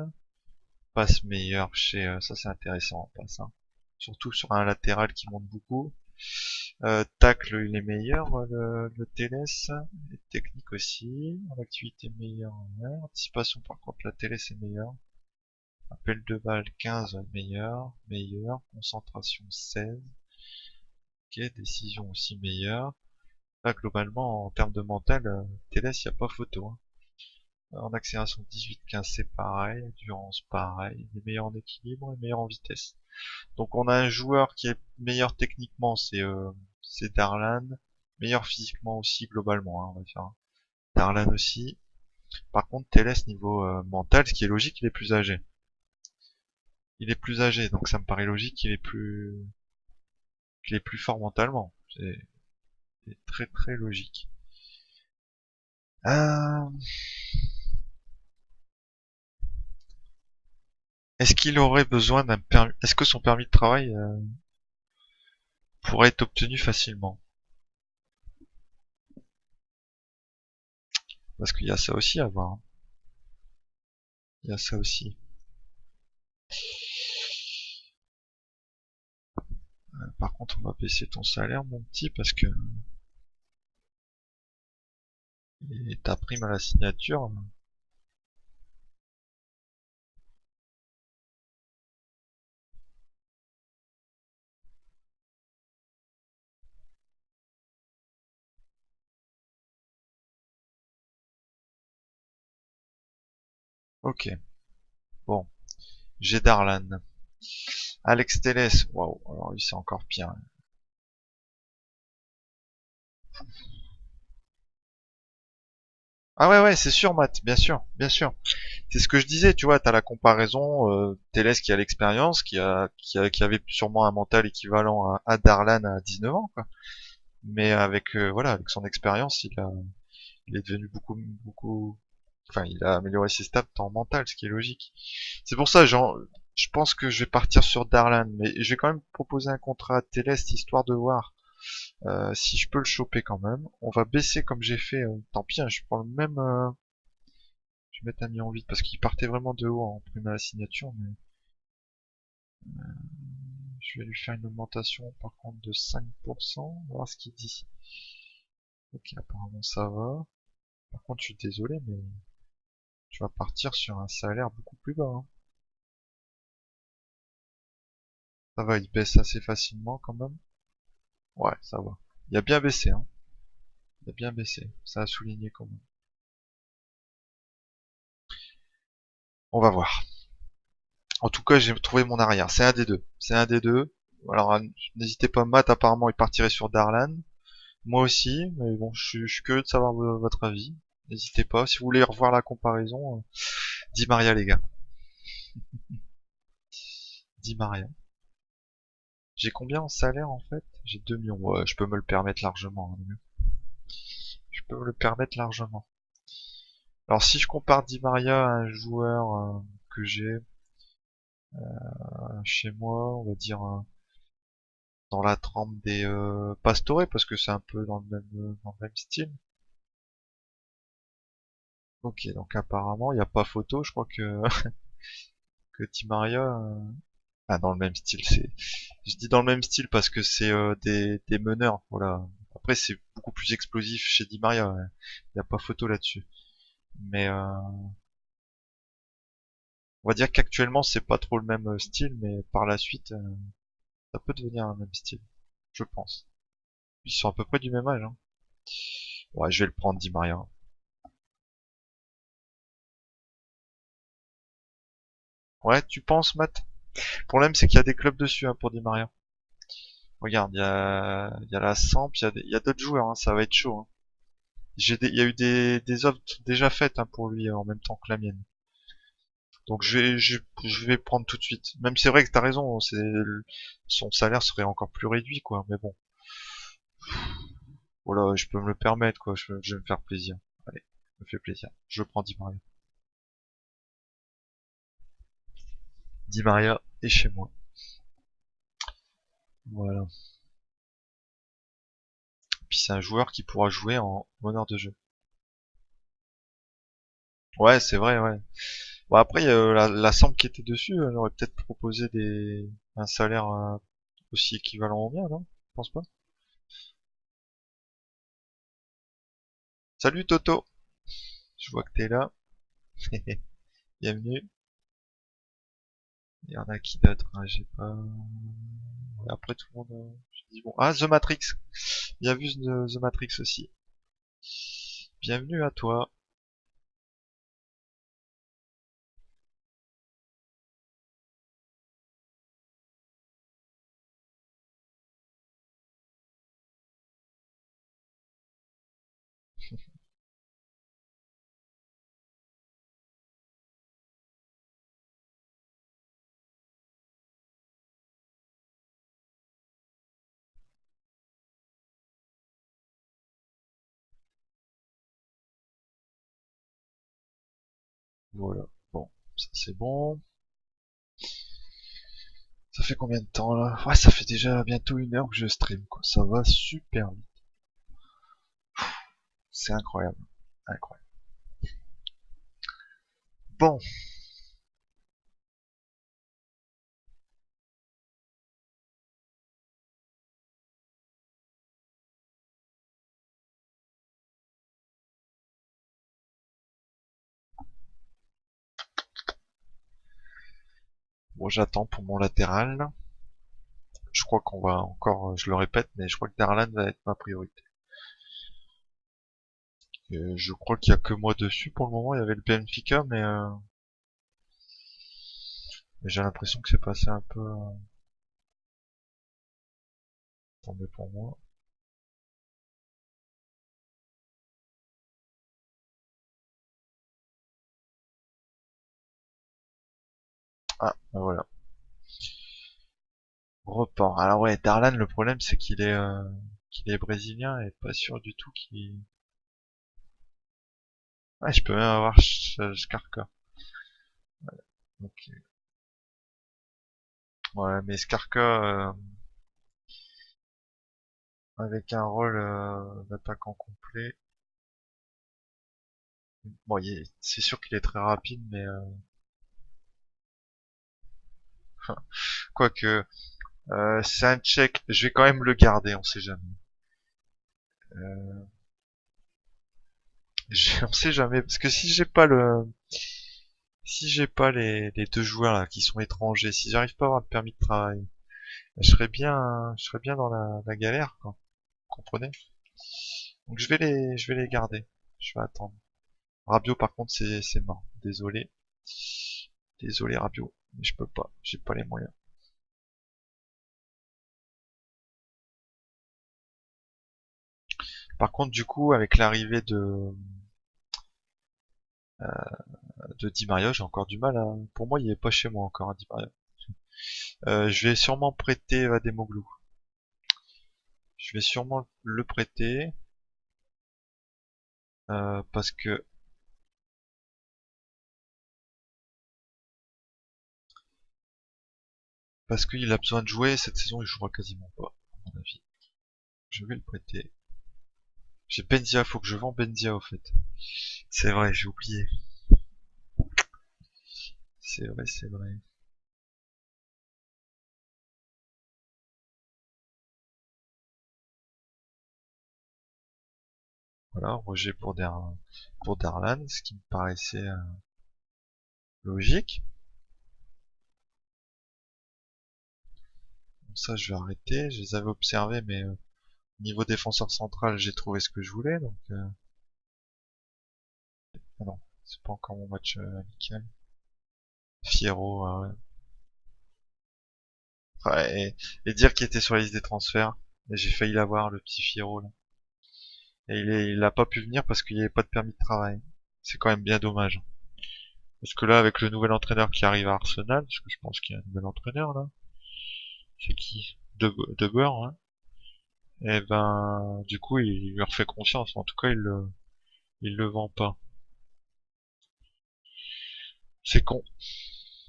Passe meilleur chez... ça, c'est intéressant, passe, hein. Surtout sur un latéral qui monte beaucoup. Tacle, il est meilleur, le TLS. Et technique aussi. Activité meilleure. Ouais. Anticipation, par contre, la TLS est meilleure. Appel de balle 15, meilleur. Meilleur. Concentration 16. Ok, décision aussi meilleure. Là, globalement, en termes de mental, TLS, il n'y a pas photo, hein. En accélération 18-15, c'est pareil. Endurance, pareil. Il est meilleur en équilibre et meilleur en vitesse. Donc on a un joueur qui est meilleur techniquement, c'est Darlan. Meilleur physiquement aussi, globalement, hein, on va faire Darlan aussi. Par contre, Teles, niveau mental, ce qui est logique, il est plus âgé. Il est plus âgé, donc ça me paraît logique qu'il est plus fort mentalement. C'est très très logique. Euh, Est-ce qu'il aurait besoin d'un permis? Est-ce que son permis de travail pourrait être obtenu facilement? Parce qu'il y a ça aussi à voir, hein. Il y a ça aussi. Par contre, on va baisser ton salaire, mon petit, parce que et ta prime à la signature. Ok, bon. J'ai Darlan. Alex Telles, waouh, alors lui c'est encore pire. Ah ouais, ouais, c'est sûr, Matt, bien sûr, bien sûr. C'est ce que je disais, tu vois, t'as la comparaison, Telles qui a l'expérience, qui avait sûrement un mental équivalent à Darlan à 19 ans, quoi. Mais avec, voilà, avec son expérience, Il est devenu beaucoup... Enfin, il a amélioré ses stats en mental, ce qui est logique. C'est pour ça, genre, je pense que je vais partir sur Darlan, mais je vais quand même proposer un contrat à Téleste, histoire de voir si je peux le choper quand même. On va baisser comme j'ai fait, tant pis, hein, je prends le même... je vais mettre un mis en vide, parce qu'il partait vraiment de haut en prime à la signature, mais je vais lui faire une augmentation par contre de 5%, on va voir ce qu'il dit. Ok, apparemment ça va. Par contre, je suis désolé, mais tu vas partir sur un salaire beaucoup plus bas, hein. Ça va, il baisse assez facilement quand même. Ouais, ça va. Il a bien baissé, hein. Il a bien baissé. Ça a souligné quand même. On va voir. En tout cas, j'ai trouvé mon arrière. C'est un des deux. C'est un des deux. Alors, n'hésitez pas, Matt, apparemment, il partirait sur Darlan. Moi aussi, mais bon, je suis curieux de savoir votre avis. N'hésitez pas. Si vous voulez revoir la comparaison, Di Maria, les gars. Di Maria. J'ai combien en salaire, en fait? J'ai 2 millions. Ouais, je peux me le permettre largement, hein. Je peux me le permettre largement. Alors si je compare Di Maria à un joueur que j'ai chez moi, on va dire dans la trempe des Pastore, parce que c'est un peu dans le même style. Ok, donc apparemment il n'y a pas photo, je crois que que Di Maria, ah, dans le même style, je dis dans le même style parce que c'est des meneurs, voilà. Après c'est beaucoup plus explosif chez Di Maria, ouais. Il n'y a pas photo là-dessus. Mais on va dire qu'actuellement c'est pas trop le même style, mais par la suite ça peut devenir un même style, je pense. Ils sont à peu près du même âge, hein. Ouais, je vais le prendre, Di Maria. Ouais, tu penses, Matt? Le problème, c'est qu'il y a des clubs dessus, hein, pour Di Maria. Regarde, il y a la Samp, il y a d'autres joueurs, hein, ça va être chaud, hein. Il y a eu des offres déjà faites, hein, pour lui, en même temps que la mienne. Donc je vais prendre tout de suite. Même c'est vrai que t'as raison, son salaire serait encore plus réduit, quoi. Mais bon, voilà, je peux me le permettre, quoi. Je vais me faire plaisir. Allez, me fait plaisir. Je prends Di Maria. Di Maria est chez moi. Voilà. Puis c'est un joueur qui pourra jouer en meneur de jeu. Ouais, c'est vrai, ouais. Bon, après, la Samp qui était dessus, elle aurait peut-être proposé un salaire aussi équivalent au mien, non? Je pense pas. Salut Toto! Je vois que t'es là. Bienvenue. Il y en a qui d'autre, hein, j'ai pas... Ouais, après tout le monde... je dis bon. Ah, The Matrix! Bien vu The Matrix aussi. Bienvenue à toi. Voilà. Bon, ça c'est bon. Ça fait combien de temps là? Ouais, ça fait déjà bientôt 1 heure que je stream, quoi. Ça va super vite. C'est incroyable. Incroyable. Bon, bon, j'attends pour mon latéral. Je crois qu'on va encore, je le répète, mais je crois que Darlan va être ma priorité. Je crois qu'il y a que moi dessus pour le moment. Il y avait le Benfica, mais j'ai l'impression que c'est passé un peu. Attendez pour moi. Ah, ben voilà. Report. Alors ouais, Darlan, le problème c'est qu'il est brésilien et pas sûr du tout qu'il. Ouais, je peux même avoir Skarka. Ok. Ouais, mais Skarka, avec un rôle d'attaquant complet. Bon, c'est sûr qu'il est très rapide, mais quoique, c'est un check. Je vais quand même le garder, on sait jamais. Euh, on sait jamais, parce que si j'ai pas les deux joueurs là qui sont étrangers, si j'arrive pas à avoir le permis de travail, je serais bien dans la galère, quoi. Vous comprenez? Donc je vais les garder. Je vais attendre. Rabiot, par contre, c'est mort. Désolé. Désolé, Rabiot. Mais je peux pas. J'ai pas les moyens. Par contre, du coup, avec l'arrivée de Di Maria, j'ai encore du mal à... Pour moi, il est pas chez moi encore, hein, Di Maria. Je vais sûrement prêter Vademoglu. Je vais sûrement le prêter, parce que qu'il a besoin de jouer. Cette saison, il jouera quasiment pas, à mon avis. Je vais le prêter. J'ai Benzia, faut que je vends Benzia, au fait. C'est vrai, j'ai oublié. C'est vrai, c'est vrai. Voilà, rejet pour Darlan, ce qui me paraissait logique. Bon, ça, je vais arrêter. Je les avais observés, mais niveau défenseur central, j'ai trouvé ce que je voulais. Donc, ah non, c'est pas encore mon match amical. Fiero, ouais, et dire qu'il était sur la liste des transferts. Et j'ai failli l'avoir, le petit Fiero là. Et il a pas pu venir parce qu'il n'y avait pas de permis de travail. C'est quand même bien dommage. Parce que là, avec le nouvel entraîneur qui arrive à Arsenal, parce que je pense qu'il y a un nouvel entraîneur là, c'est qui? De Boer, hein. Et ben, du coup, il lui refait confiance. En tout cas, il le vend pas. C'est con.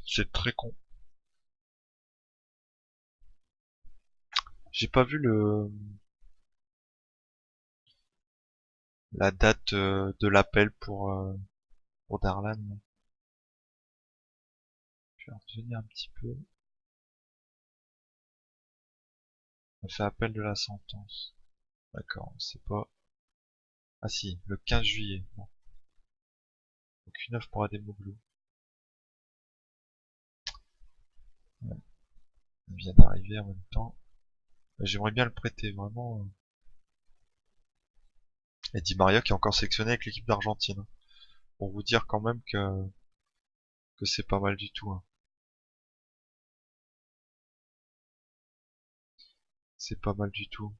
C'est très con. J'ai pas vu la date de l'appel pour Darlan. Je vais revenir un petit peu. On fait appel de la sentence. D'accord, c'est pas. Ah si, le 15 juillet. Bon. Donc une offre pour Ademoglu. Ouais, il vient d'arriver en même temps. J'aimerais bien le prêter, vraiment. Et Di Maria qui est encore sélectionné avec l'équipe d'Argentine. Pour vous dire quand même que c'est pas mal du tout, hein. C'est pas mal du tout.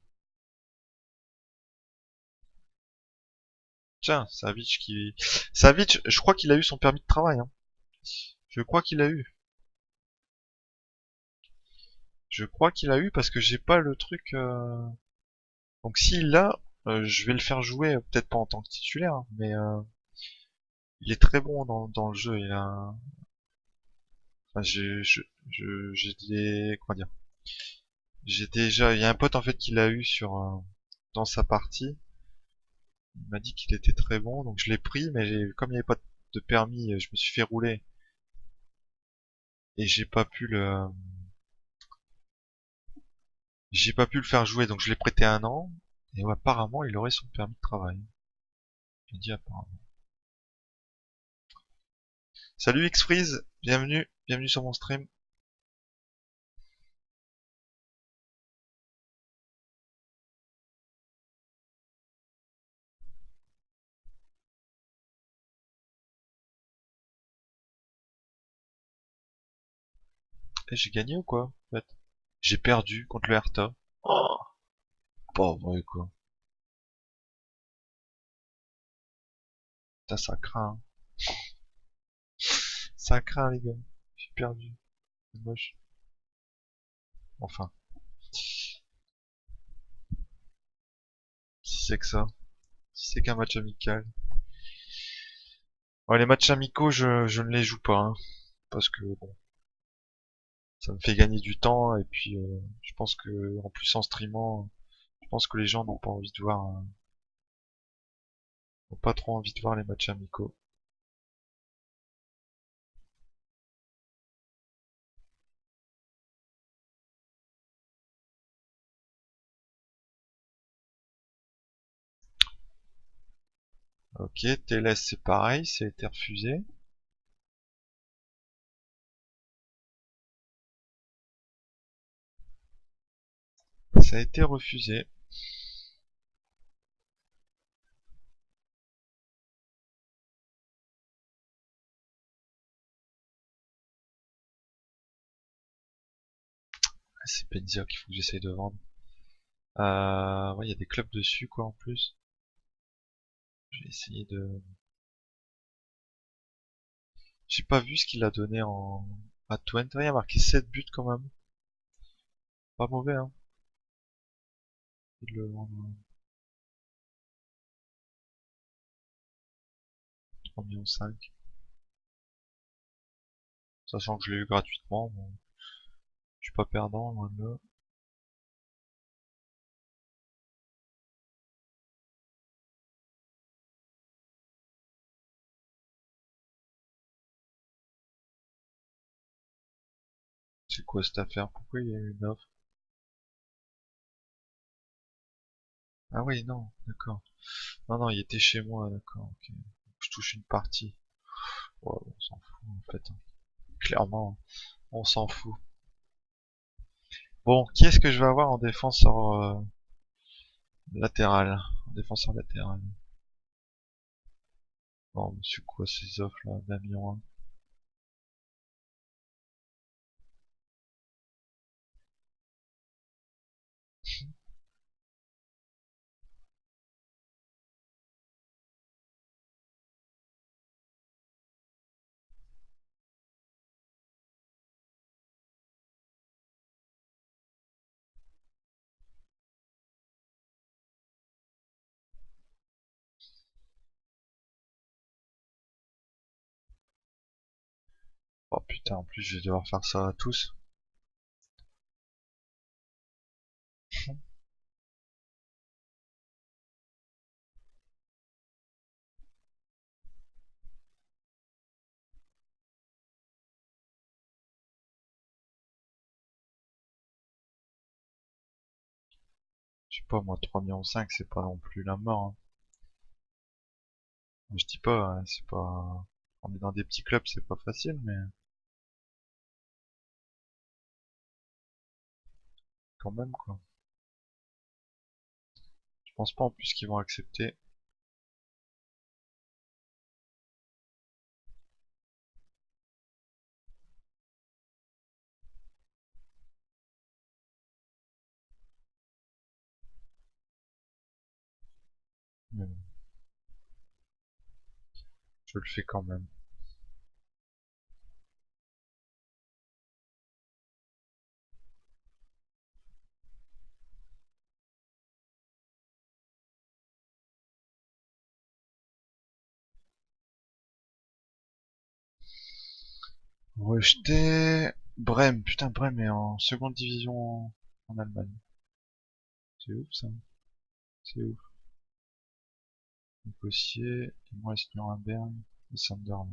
Tiens, Savic, je crois qu'il a eu son permis de travail, hein. Je crois qu'il a eu. Je crois qu'il a eu parce que j'ai pas le truc. Donc s'il l'a, je vais le faire jouer, peut-être pas en tant que titulaire, hein, mais il est très bon dans le jeu. Enfin, j'ai des, comment dire, il y a un pote en fait qui l'a eu dans sa partie. Il m'a dit qu'il était très bon, donc je l'ai pris, mais comme il n'y avait pas de permis, je me suis fait rouler et j'ai pas pu le faire jouer, donc je l'ai prêté un an. Et ouais, apparemment, il aurait son permis de travail. J'ai dit apparemment. Salut X-Freeze, bienvenue sur mon stream. Et j'ai gagné ou quoi, en fait? J'ai perdu contre le Hertha. Oh, pas vrai quoi. Putain, ça craint, hein. Ça craint les gars. J'ai perdu. C'est moche. Enfin, si c'est que ça. Si c'est qu'un match amical. Ouais, les matchs amicaux, je ne les joue pas, hein, parce que bon, ça me fait gagner du temps et puis je pense que en plus en streamant, je pense que les gens n'ont pas envie de voir, n'ont pas trop envie de voir les matchs amicaux. Ok, TLS c'est pareil, ça a été refusé. Ça a été refusé. Ah, c'est Penzia qu'il faut que j'essaye de vendre. Ouais, il y a des clubs dessus quoi en plus. Je vais essayer de. J'ai pas vu ce qu'il a donné en à Twente. Ouais, il a marqué 7 buts quand même. Pas mauvais hein. Il le vend à 3,5 millions. Sachant que je l'ai eu gratuitement, bon, je suis pas perdant, loin de là. C'est quoi cette affaire? Pourquoi il y a eu une offre? Ah oui, non, d'accord. Non, non, il était chez moi, d'accord, ok. Je touche une partie. Ouais, on s'en fout en fait, hein. Clairement, on s'en fout. Bon, qui est-ce que je vais avoir en défenseur latéral? En défenseur latéral. Bon, monsieur quoi ces offres là, d'un million un. Oh putain, en plus je vais devoir faire ça à tous. Je sais pas, moi 3,5 millions c'est pas non plus la mort, hein. Je dis pas, hein, c'est pas. On est dans des petits clubs, c'est pas facile, mais quand même quoi. Je pense pas en plus qu'ils vont accepter. Mais bon, je le fais quand même. Rejeté. Brême, putain, Brême est en seconde division en Allemagne. C'est ouf ça. C'est ouf. Négocié. Il me reste Nuremberg et Sunderland.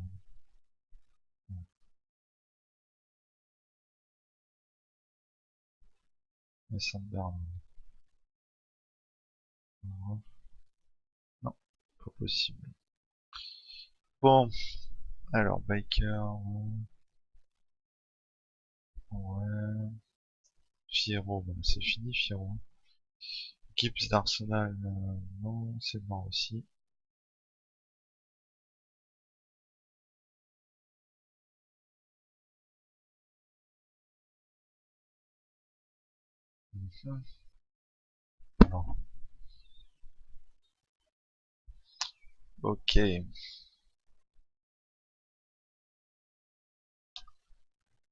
Et Sunderland. Non, pas possible. Bon, alors Baker, ouais. Fierro, bon, c'est fini Fierro. Gibbs d'Arsenal, non, c'est mort aussi. Mhm. Non. Ok,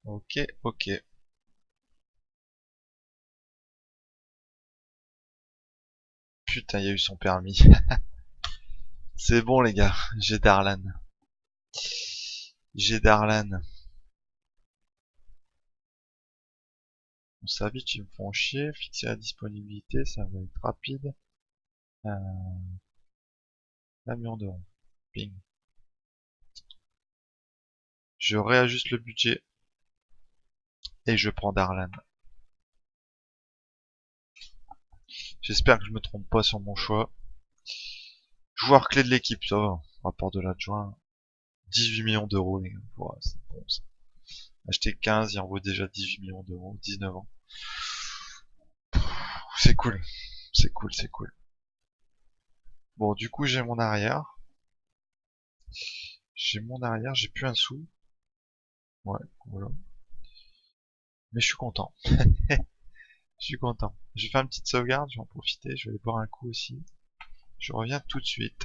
ok, ok. Putain, il y a eu son permis. C'est bon les gars, j'ai Darlan. J'ai Darlan. Bon, ça vite, ils me font chier. Fixer la disponibilité, ça va être rapide. Euh, 1 million d'euros. Ping. Je réajuste le budget et je prends Darlan. J'espère que je me trompe pas sur mon choix. Joueur clé de l'équipe, ça va. Rapport de l'adjoint. 18 millions d'euros, les gars. Ouais, c'est bon, ça. Acheter 15, il en vaut déjà 18 millions d'euros. 19 ans. C'est cool. C'est cool, c'est cool. Bon, du coup, j'ai mon arrière. J'ai plus un sou. Ouais, voilà. Mais je suis content. Je suis content. Je vais faire une petite sauvegarde, je vais en profiter, je vais aller boire un coup aussi. Je reviens tout de suite.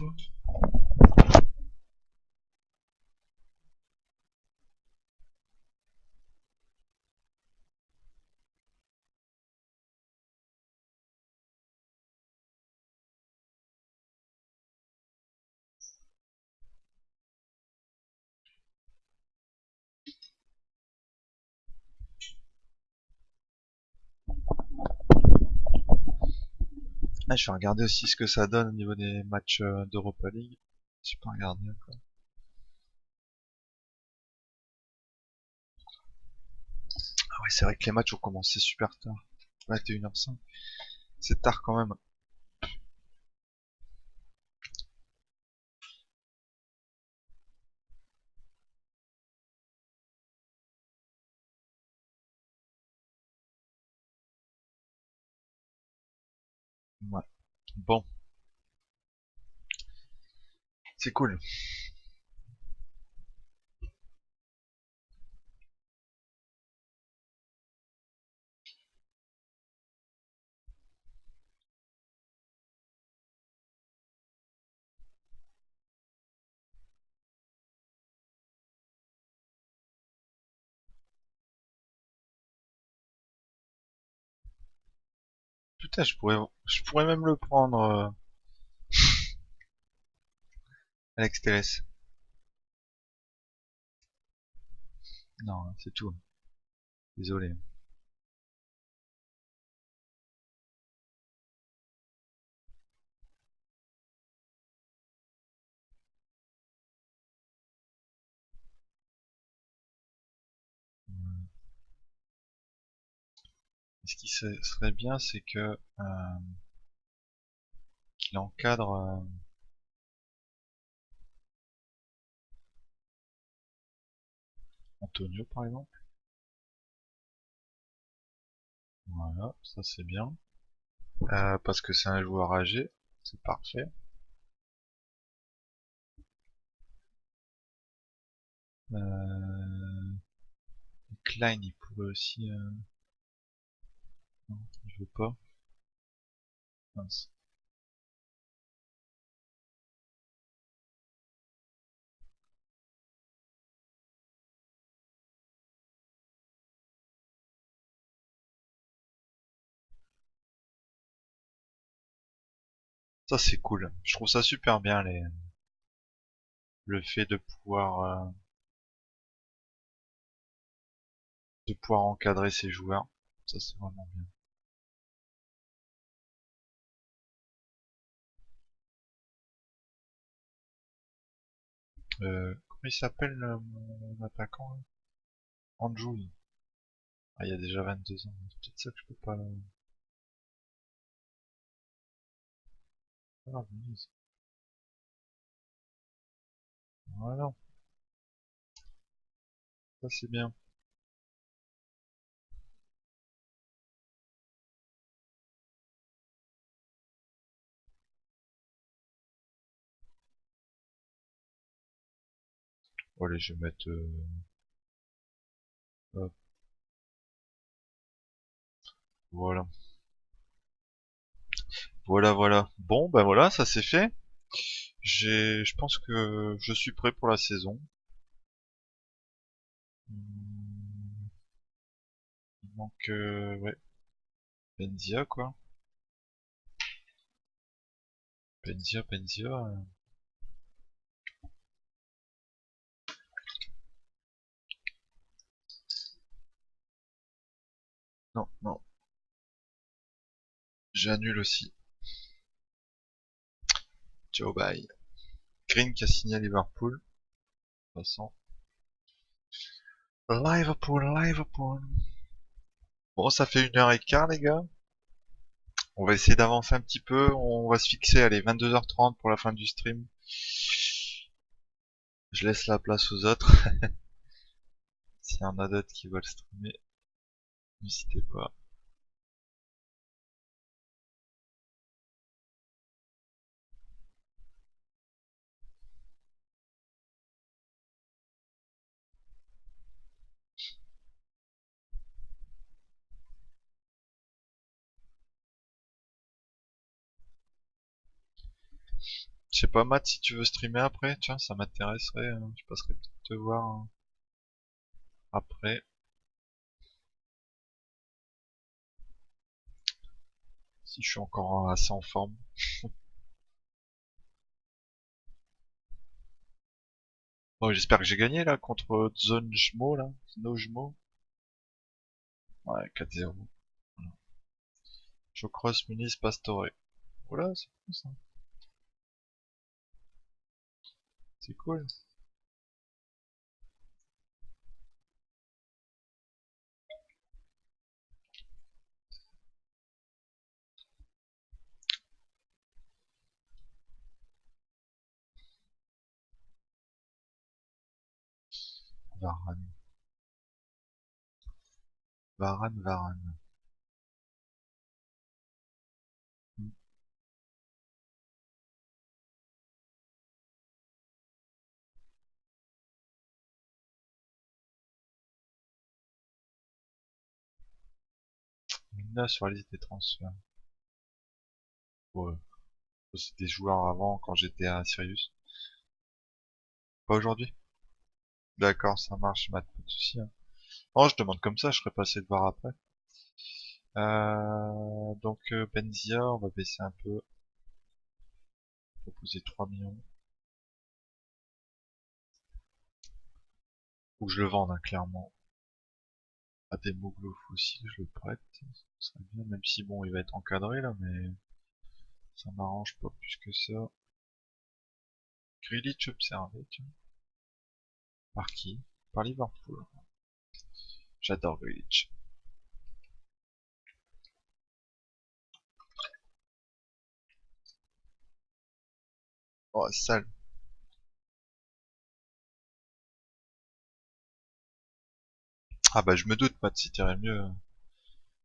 Ah, je vais regarder aussi ce que ça donne au niveau des matchs d'Europa League. J'ai pas regardé encore. Ah ouais, c'est vrai que les matchs ont commencé super tard. 21h05. C'est tard quand même. Ouais. Bon, c'est cool. Putain, je pourrais même le prendre, Alex Telles. Non, c'est tout. Désolé. Ce qui serait bien, c'est que qu'il encadre Antonio, par exemple. Voilà, ça c'est bien. Parce que c'est un joueur âgé, c'est parfait. Euh, Klein, il pourrait aussi. Non, il veut pas. Mince. Ça c'est cool. Je trouve ça super bien le fait de pouvoir encadrer ses joueurs. Ça c'est vraiment bien. Comment il s'appelle mon attaquant là? Anjou. Ah, il y a déjà 22 ans. C'est peut-être ça que je peux pas. Ah, Venise. Voilà, ça c'est bien. Allez, je vais mettre. Hop, voilà. Voilà, voilà. Bon, ben voilà, ça c'est fait. Je pense que je suis prêt pour la saison. Hmm, Il manque, ouais, Benzia quoi. Benzia. Non, non. J'annule aussi. Ciao, bye. Green qui a signé à Liverpool. De toute façon. Liverpool, Liverpool. Bon, ça fait 1h15, les gars. On va essayer d'avancer un petit peu. On va se fixer, allez, 22h30 pour la fin du stream. Je laisse la place aux autres. S'il y en a d'autres qui veulent streamer, n'hésitez pas. Je sais pas, Matt, si tu veux streamer après, tiens, ça m'intéresserait. Je passerai peut-être te voir après. Si je suis encore assez en forme. Bon, j'espère que j'ai gagné là contre Zonjmo là. Znojmo. Ouais, 4-0. Voilà. Chocross, Muniz, Pastore. Voilà, c'est cool ça. C'est cool. Varane. Varane, Varane. Hmm. Mina sur la liste des transferts. Ouais. C'était des joueurs avant quand j'étais à Sirius. Pas aujourd'hui? D'accord, ça marche, Matt, pas de soucis, hein. Oh, je demande comme ça, je serais passé de voir après. Donc Benzia, on va baisser un peu. Proposer 3 millions. Faut que je le vende, hein, clairement. À des Mouglouf aussi, je le prête. Ça serait bien, même si bon, il va être encadré là, mais ça m'arrange pas plus que ça. Grealish observé, tiens. Par qui? Par Liverpool. J'adore Grealish. Oh, sale. Ah bah je me doute, Matt, si t'irais mieux.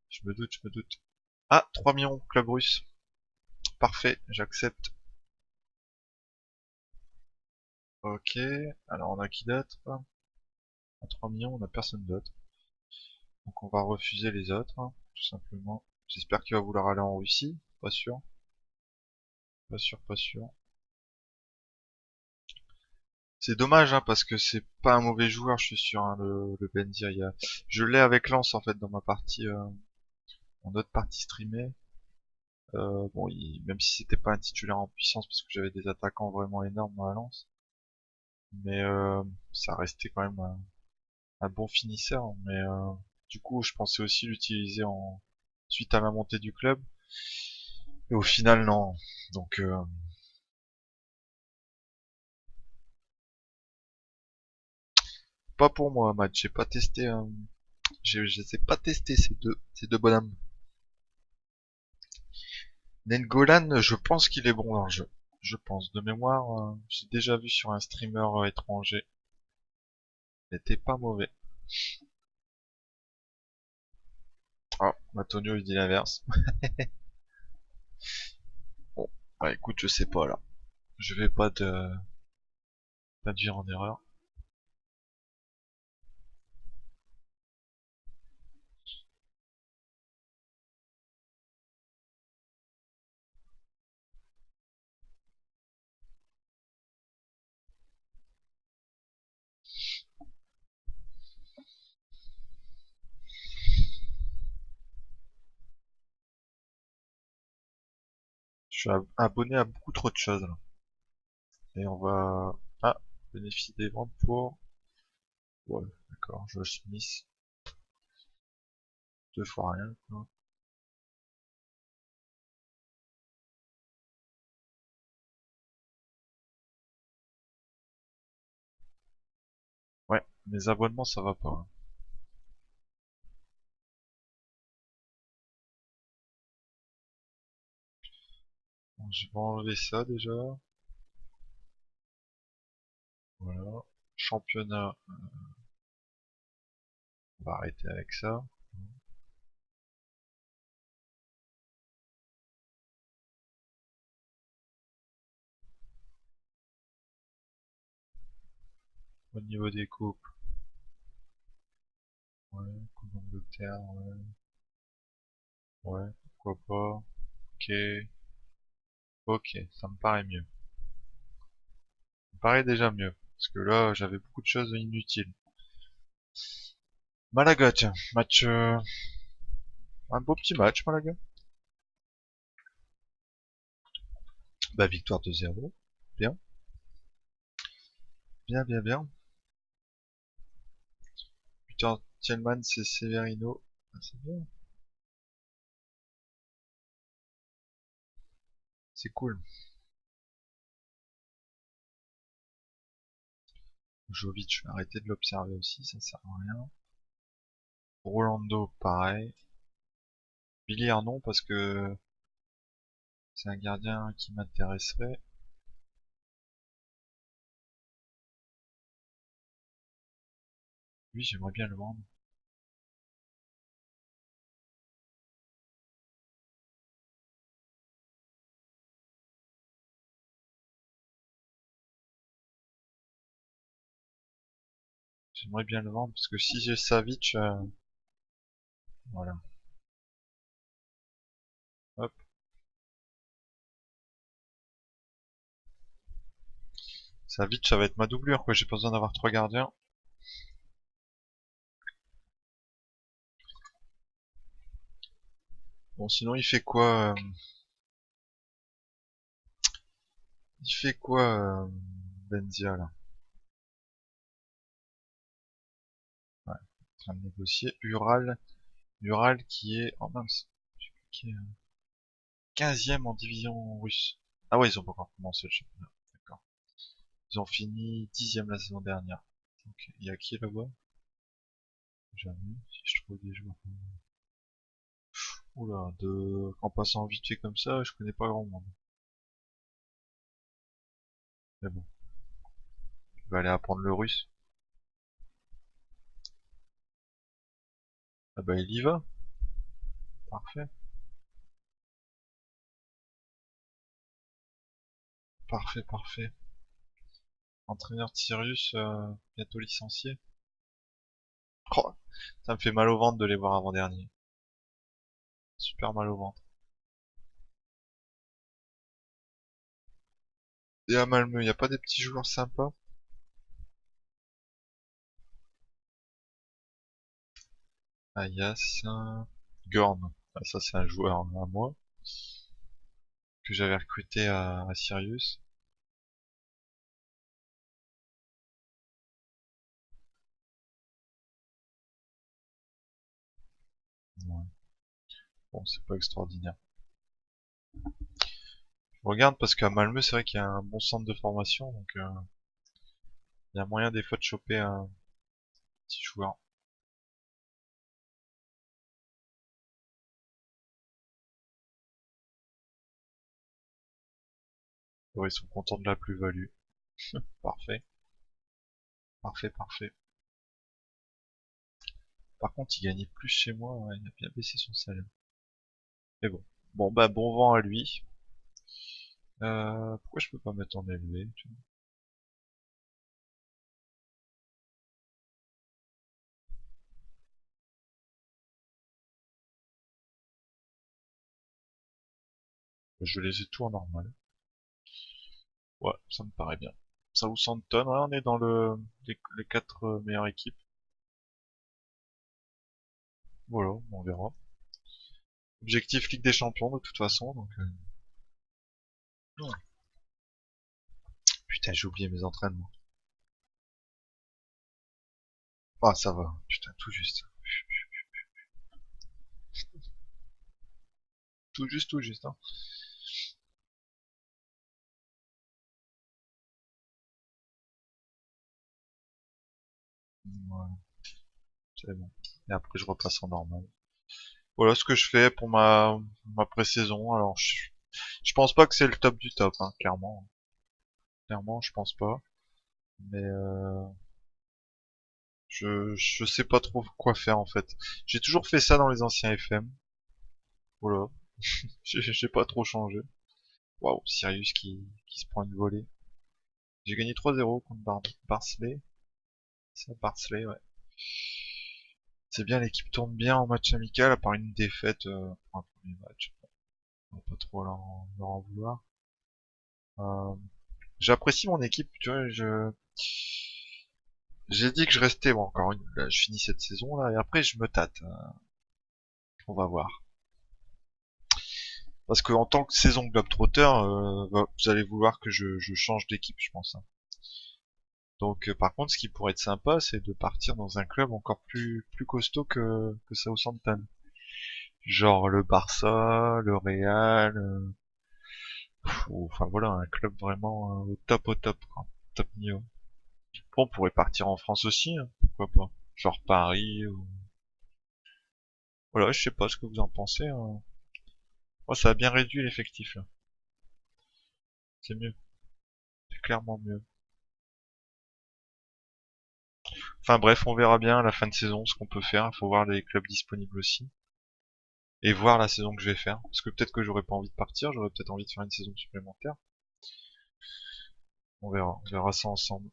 Je me doute, je me doute. Ah, 3 millions, club russe. Parfait, j'accepte. Ok, alors on a qui d'autre? À 3 millions, on a personne d'autre. Donc on va refuser les autres, hein, tout simplement. J'espère qu'il va vouloir aller en Russie. Pas sûr. Pas sûr, pas sûr. C'est dommage, hein, parce que c'est pas un mauvais joueur, je suis sûr, hein, le Benzia. Je l'ai avec Lance, en fait, dans ma partie, en autre partie streamée. Bon, même si c'était pas un titulaire en puissance, parce que j'avais des attaquants vraiment énormes dans la Lance. Mais ça restait quand même un bon finisseur. Mais du coup, je pensais aussi l'utiliser suite à la montée du club. Et au final, non. Donc, pas pour moi, Matt. J'ai pas testé, je les ai pas testé ces deux bonhommes. Nengolan, je pense qu'il est bon dans le jeu. Je pense. De mémoire, j'ai déjà vu sur un streamer étranger. Il était pas mauvais. Ah, Matonio il dit l'inverse. Bon, bah écoute, je sais pas là. Je vais pas t'induire en erreur. Je suis abonné à beaucoup trop de choses là. Et on va... Ah, bénéficier des ventes pour... Ouais, d'accord, Josh Smith. 2 fois rien, quoi. Ouais, mes abonnements ça va pas, hein. Bon, je vais enlever ça déjà. Voilà. Championnat, on va arrêter avec ça. Au niveau des coupes, ouais, Coupe d'Angleterre, ouais. Ouais, pourquoi pas. Ok, ok, ça me paraît mieux. Ça me paraît déjà mieux. Parce que là, j'avais beaucoup de choses inutiles. Malaga, tiens, match, un beau petit match, Malaga. Bah, victoire 2-0. Bien, bien, bien, bien. Putain, Tielemans et Severino. Ah, c'est bien. C'est cool. Jovic, je vais arrêter de l'observer aussi, ça sert à rien. Rolando, pareil. Villiers, non, parce que c'est un gardien qui m'intéresserait. Lui, j'aimerais bien le vendre. J'aimerais bien le vendre, parce que si j'ai Savic, voilà. Hop. Savic, ça va être ma doublure, quoi. J'ai pas besoin d'avoir 3 gardiens. Bon, sinon, il fait quoi il fait quoi, Benzia, là? Ouais, en train de négocier. Ural qui est... Oh mince. Je sais plus qui est... 15e en division russe. Ah ouais, ils ont pas encore commencé le championnat. D'accord. Ils ont fini 10e la saison dernière. Ok. Il y a qui là-bas? Jamais. Si je trouve des joueurs. Oula, en passant vite fait comme ça, je connais pas grand monde. Mais bon, je vais aller apprendre le russe. Ah bah il y va. Parfait. Parfait, parfait. Entraîneur de Sirius, bientôt licencié. Oh, ça me fait mal au ventre de les voir avant-dernier. Super mal au ventre. Et à Malmö, y a pas des petits joueurs sympas? Ayas, Gorn. Ah, ça c'est un joueur à moi que j'avais recruté à Sirius. Ouais. Bon, c'est pas extraordinaire. Je regarde parce qu'à Malmö, c'est vrai qu'il y a un bon centre de formation, donc il y a moyen des fois de choper un petit joueur. Ouais, ils sont contents de la plus-value. Parfait, parfait, parfait. Par contre, il gagnait plus chez moi, ouais, il a bien baissé son salaire. Mais bon. Bon, bah, bon vent à lui. Pourquoi je peux pas mettre en élevé? Je les ai tout en normal. Ouais, ça me paraît bien. Southampton, ouais, on est dans les 4 meilleures équipes. Voilà, on verra. Objectif Ligue des Champions de toute façon, donc... ouais. Putain, j'ai oublié mes entraînements. Ah, ça va. Putain, tout juste. tout juste, hein. Voilà, c'est bon. Et après, je repasse en normal. Voilà ce que je fais pour ma pré-saison. Alors, je pense pas que c'est le top du top, hein, clairement. Clairement, je pense pas. Mais je sais pas trop quoi faire en fait. J'ai toujours fait ça dans les anciens FM. Voilà. J'ai pas trop changé. Waouh, Sirius qui se prend une volée. J'ai gagné 3-0 contre Barnsley. C'est Barnsley, ouais. C'est bien, l'équipe tourne bien en match amical, à part une défaite pour un premier match. On va pas trop leur en vouloir. Euh, J'apprécie mon équipe, tu vois, j'ai dit que je restais, bon, encore une, là, je finis cette saison là, et après je me tâte. On va voir. Parce que en tant que saison Globetrotter, vous allez vouloir que je change d'équipe, je pense, hein. Donc par contre, ce qui pourrait être sympa, c'est de partir dans un club encore plus costaud que Southampton. Genre le Barça, le Real, enfin voilà, un club vraiment au top, quoi. Top niveau. Bon, on pourrait partir en France aussi, hein, pourquoi pas. Genre Paris, ou... Voilà, je sais pas ce que vous en pensez, hein. Moi, ça a bien réduit l'effectif, là. C'est mieux, c'est clairement mieux. Enfin bref, on verra bien à la fin de saison ce qu'on peut faire. Il faut voir les clubs disponibles aussi. Et voir la saison que je vais faire. Parce que peut-être que j'aurais pas envie de partir, j'aurais peut-être envie de faire une saison supplémentaire. On verra ça ensemble.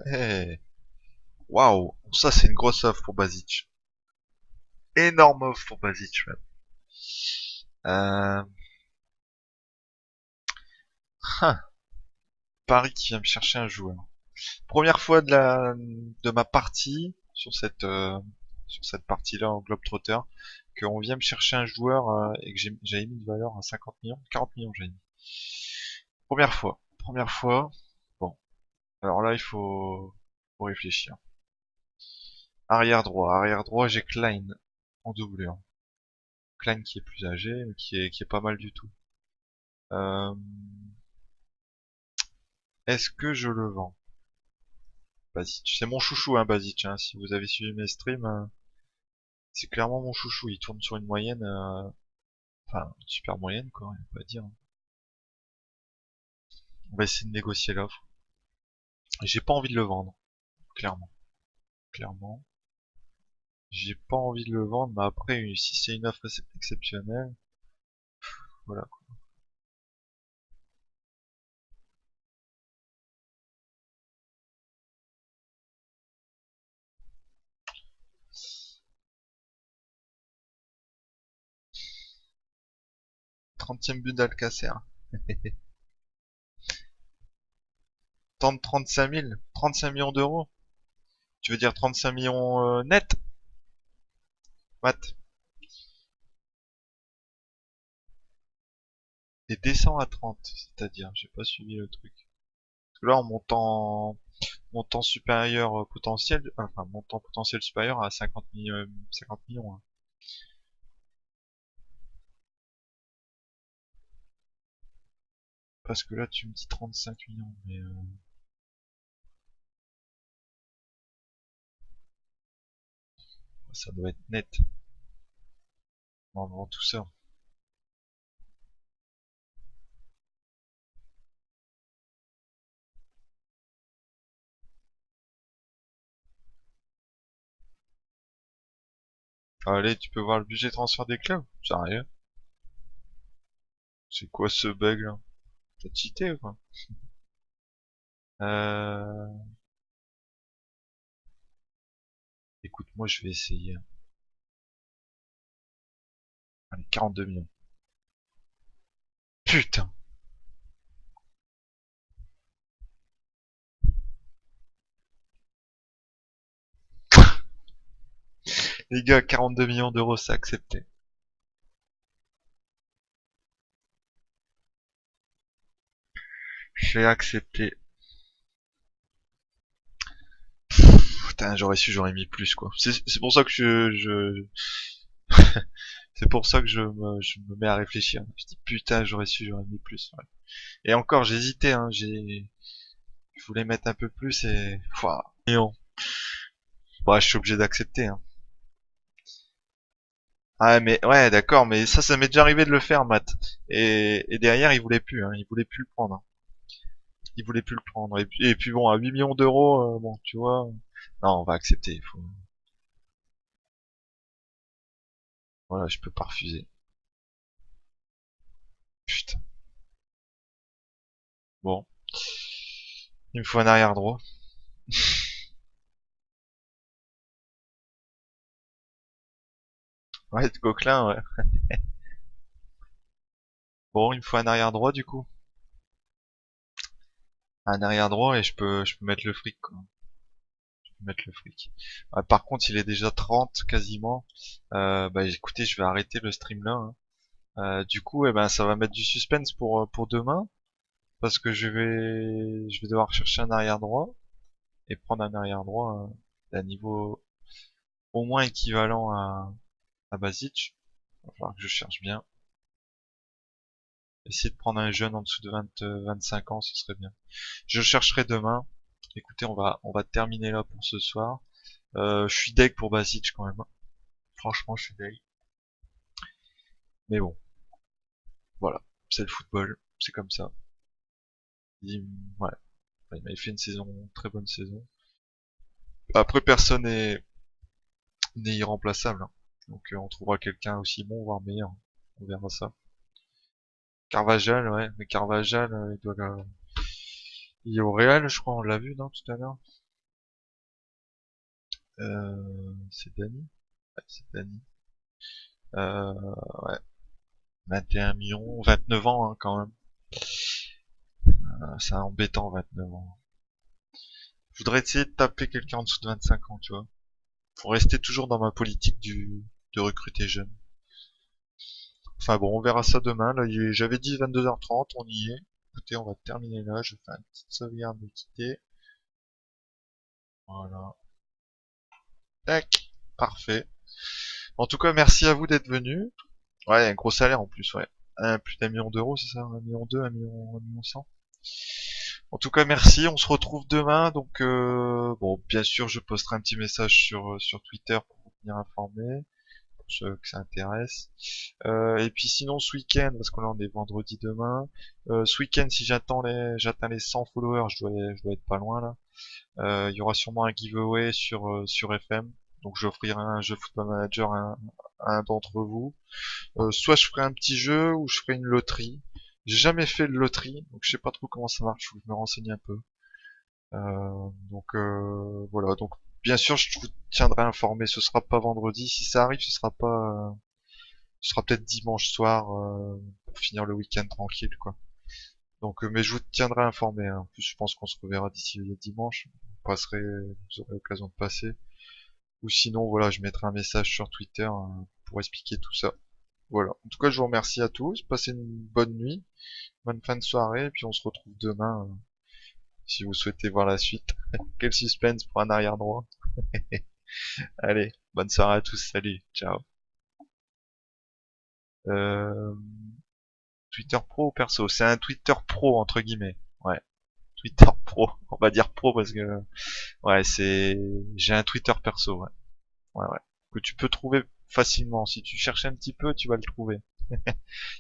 Hey, waouh, ça c'est une grosse offre pour Basic. Énorme offre pour Basic même. Euh... hein, Paris qui vient me chercher un joueur. Première fois de ma partie sur cette partie-là en Globetrotter qu'on vient me chercher un joueur et que j'avais mis une valeur à 50 millions, 40 millions j'ai mis. Première fois. Première fois. Bon. Alors là, faut réfléchir. Arrière droit, j'ai Klein en doublure. Klein qui est plus âgé, mais qui est pas mal du tout. Euh, Est-ce que je le vends? Basic. C'est mon chouchou, hein, Basic, hein. Si vous avez suivi mes streams, c'est clairement mon chouchou. Il tourne sur une moyenne, enfin, une super moyenne, quoi, on peut dire. On va essayer de négocier l'offre. J'ai pas envie de le vendre, clairement. Clairement. J'ai pas envie de le vendre, mais après, si c'est une offre exceptionnelle, voilà. 30e but d'Alcacer. Tente 35 000, 35 millions d'euros. Tu veux dire 35 millions net, Matt? Et descend à 30, c'est-à-dire, j'ai pas suivi le truc. Parce que là, en montant supérieur potentiel, enfin, montant potentiel supérieur à 50 millions, 50 millions, hein. Parce que là, tu me dis 35 millions, mais ça doit être net. En vendant tout ça. Allez, tu peux voir le budget transfert des clubs? Sérieux? C'est quoi ce bug là? T'as cheaté ou quoi? Euh... Écoute, moi je vais essayer. Allez, 42 millions. Putain! Les gars, 42 millions d'euros, c'est accepté. je l'ai accepté. Putain, j'aurais su, j'aurais mis plus, quoi. C'est pour ça que c'est pour ça que je me mets à réfléchir. Je dis, putain, j'aurais su, j'aurais mis plus. Ouais. Et encore, j'hésitais, hein. Je voulais mettre un peu plus et, Pouah. Et non. Bah, je suis obligé d'accepter, hein. Ah, mais, ouais, d'accord, mais ça m'est déjà arrivé de le faire, Matt. Et derrière, il voulait plus, hein. Il voulait plus le prendre, hein. Il voulait plus le prendre. Et puis bon, à 8 millions d'euros, bon, tu vois. Non, on va accepter. Voilà, je peux pas refuser. Putain. Bon. Il me faut un arrière droit. Ouais, de Coquelin, ouais. Bon, il me faut un arrière droit, du coup. Un arrière droit et je peux mettre le fric, quoi. Je peux mettre le fric. Par contre, il est déjà 30, quasiment. Bah, écoutez, je vais arrêter le stream là, hein. Du coup, eh ben, ça va mettre du suspense pour demain. Parce que je vais devoir chercher un arrière droit. Et prendre un arrière droit d'un niveau au moins équivalent à Basic. Il va falloir que je cherche bien. Essayer de prendre un jeune en dessous de 25 ans, ce serait bien. Je chercherai demain. Écoutez, on va terminer là pour ce soir. Je suis deg pour Basic quand même, hein. Franchement, je suis deg. Mais bon, voilà. C'est le football. C'est comme ça. Ouais. Il m'avait fait une saison, très bonne saison. Après, personne n'est irremplaçable, hein. Donc, on trouvera quelqu'un aussi bon, voire meilleur. On verra ça. Carvajal, ouais. Mais Carvajal, il est au Real, je crois. On l'a vu, non, tout à l'heure. C'est Dani. Ouais, c'est Dani. Ouais. 21 millions, 29 ans, hein, quand même. C'est embêtant, 29 ans. Je voudrais essayer de taper quelqu'un en dessous de 25 ans, tu vois. Pour rester toujours dans ma politique de recruter jeune. Enfin bon, on verra ça demain. Là, j'avais dit 22h30, on y est. Écoutez, on va terminer là. Je fais une petite sauvegarde de quitter. Voilà. Tac. Parfait. En tout cas, merci à vous d'être venus. Ouais, un gros salaire en plus, ouais. Plus d'un million d'euros, c'est ça? 1,2 million, 1,1 million. En tout cas, merci. On se retrouve demain. Donc, bon, bien sûr, je posterai un petit message sur Twitter pour vous tenir informé, pour ceux que ça intéresse. Et puis sinon, ce week-end, parce que là, on est vendredi demain. Ce week-end, si j'atteins les 100 followers, je dois être pas loin là. Il y aura sûrement un giveaway sur FM. Donc, j'offrirai un jeu Football Manager à un d'entre vous. Soit je ferai un petit jeu ou je ferai une loterie. J'ai jamais fait de loterie, donc je sais pas trop comment ça marche, faut que je me renseigne un peu. Donc voilà, donc bien sûr je vous tiendrai informé, ce sera pas vendredi, si ça arrive ce sera peut-être dimanche soir pour finir le week-end tranquille quoi. Donc mais je vous tiendrai informé, hein. En plus je pense qu'on se reverra d'ici dimanche, vous aurez l'occasion de passer. Ou sinon voilà, je mettrai un message sur Twitter pour expliquer tout ça. Voilà. En tout cas, je vous remercie à tous. Passez une bonne nuit, bonne fin de soirée, et puis on se retrouve demain si vous souhaitez voir la suite. Quel suspense pour un arrière droit. Allez, bonne soirée à tous. Salut, ciao. Euh, Twitter pro ou perso? C'est un Twitter pro entre guillemets. Ouais, Twitter pro. On va dire pro parce que ouais, j'ai un Twitter perso. Ouais, ouais, ouais. Que tu peux trouver facilement. Si tu cherches un petit peu, tu vas le trouver.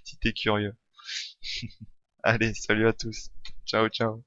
Si t'es curieux. Allez, salut à tous. Ciao, ciao.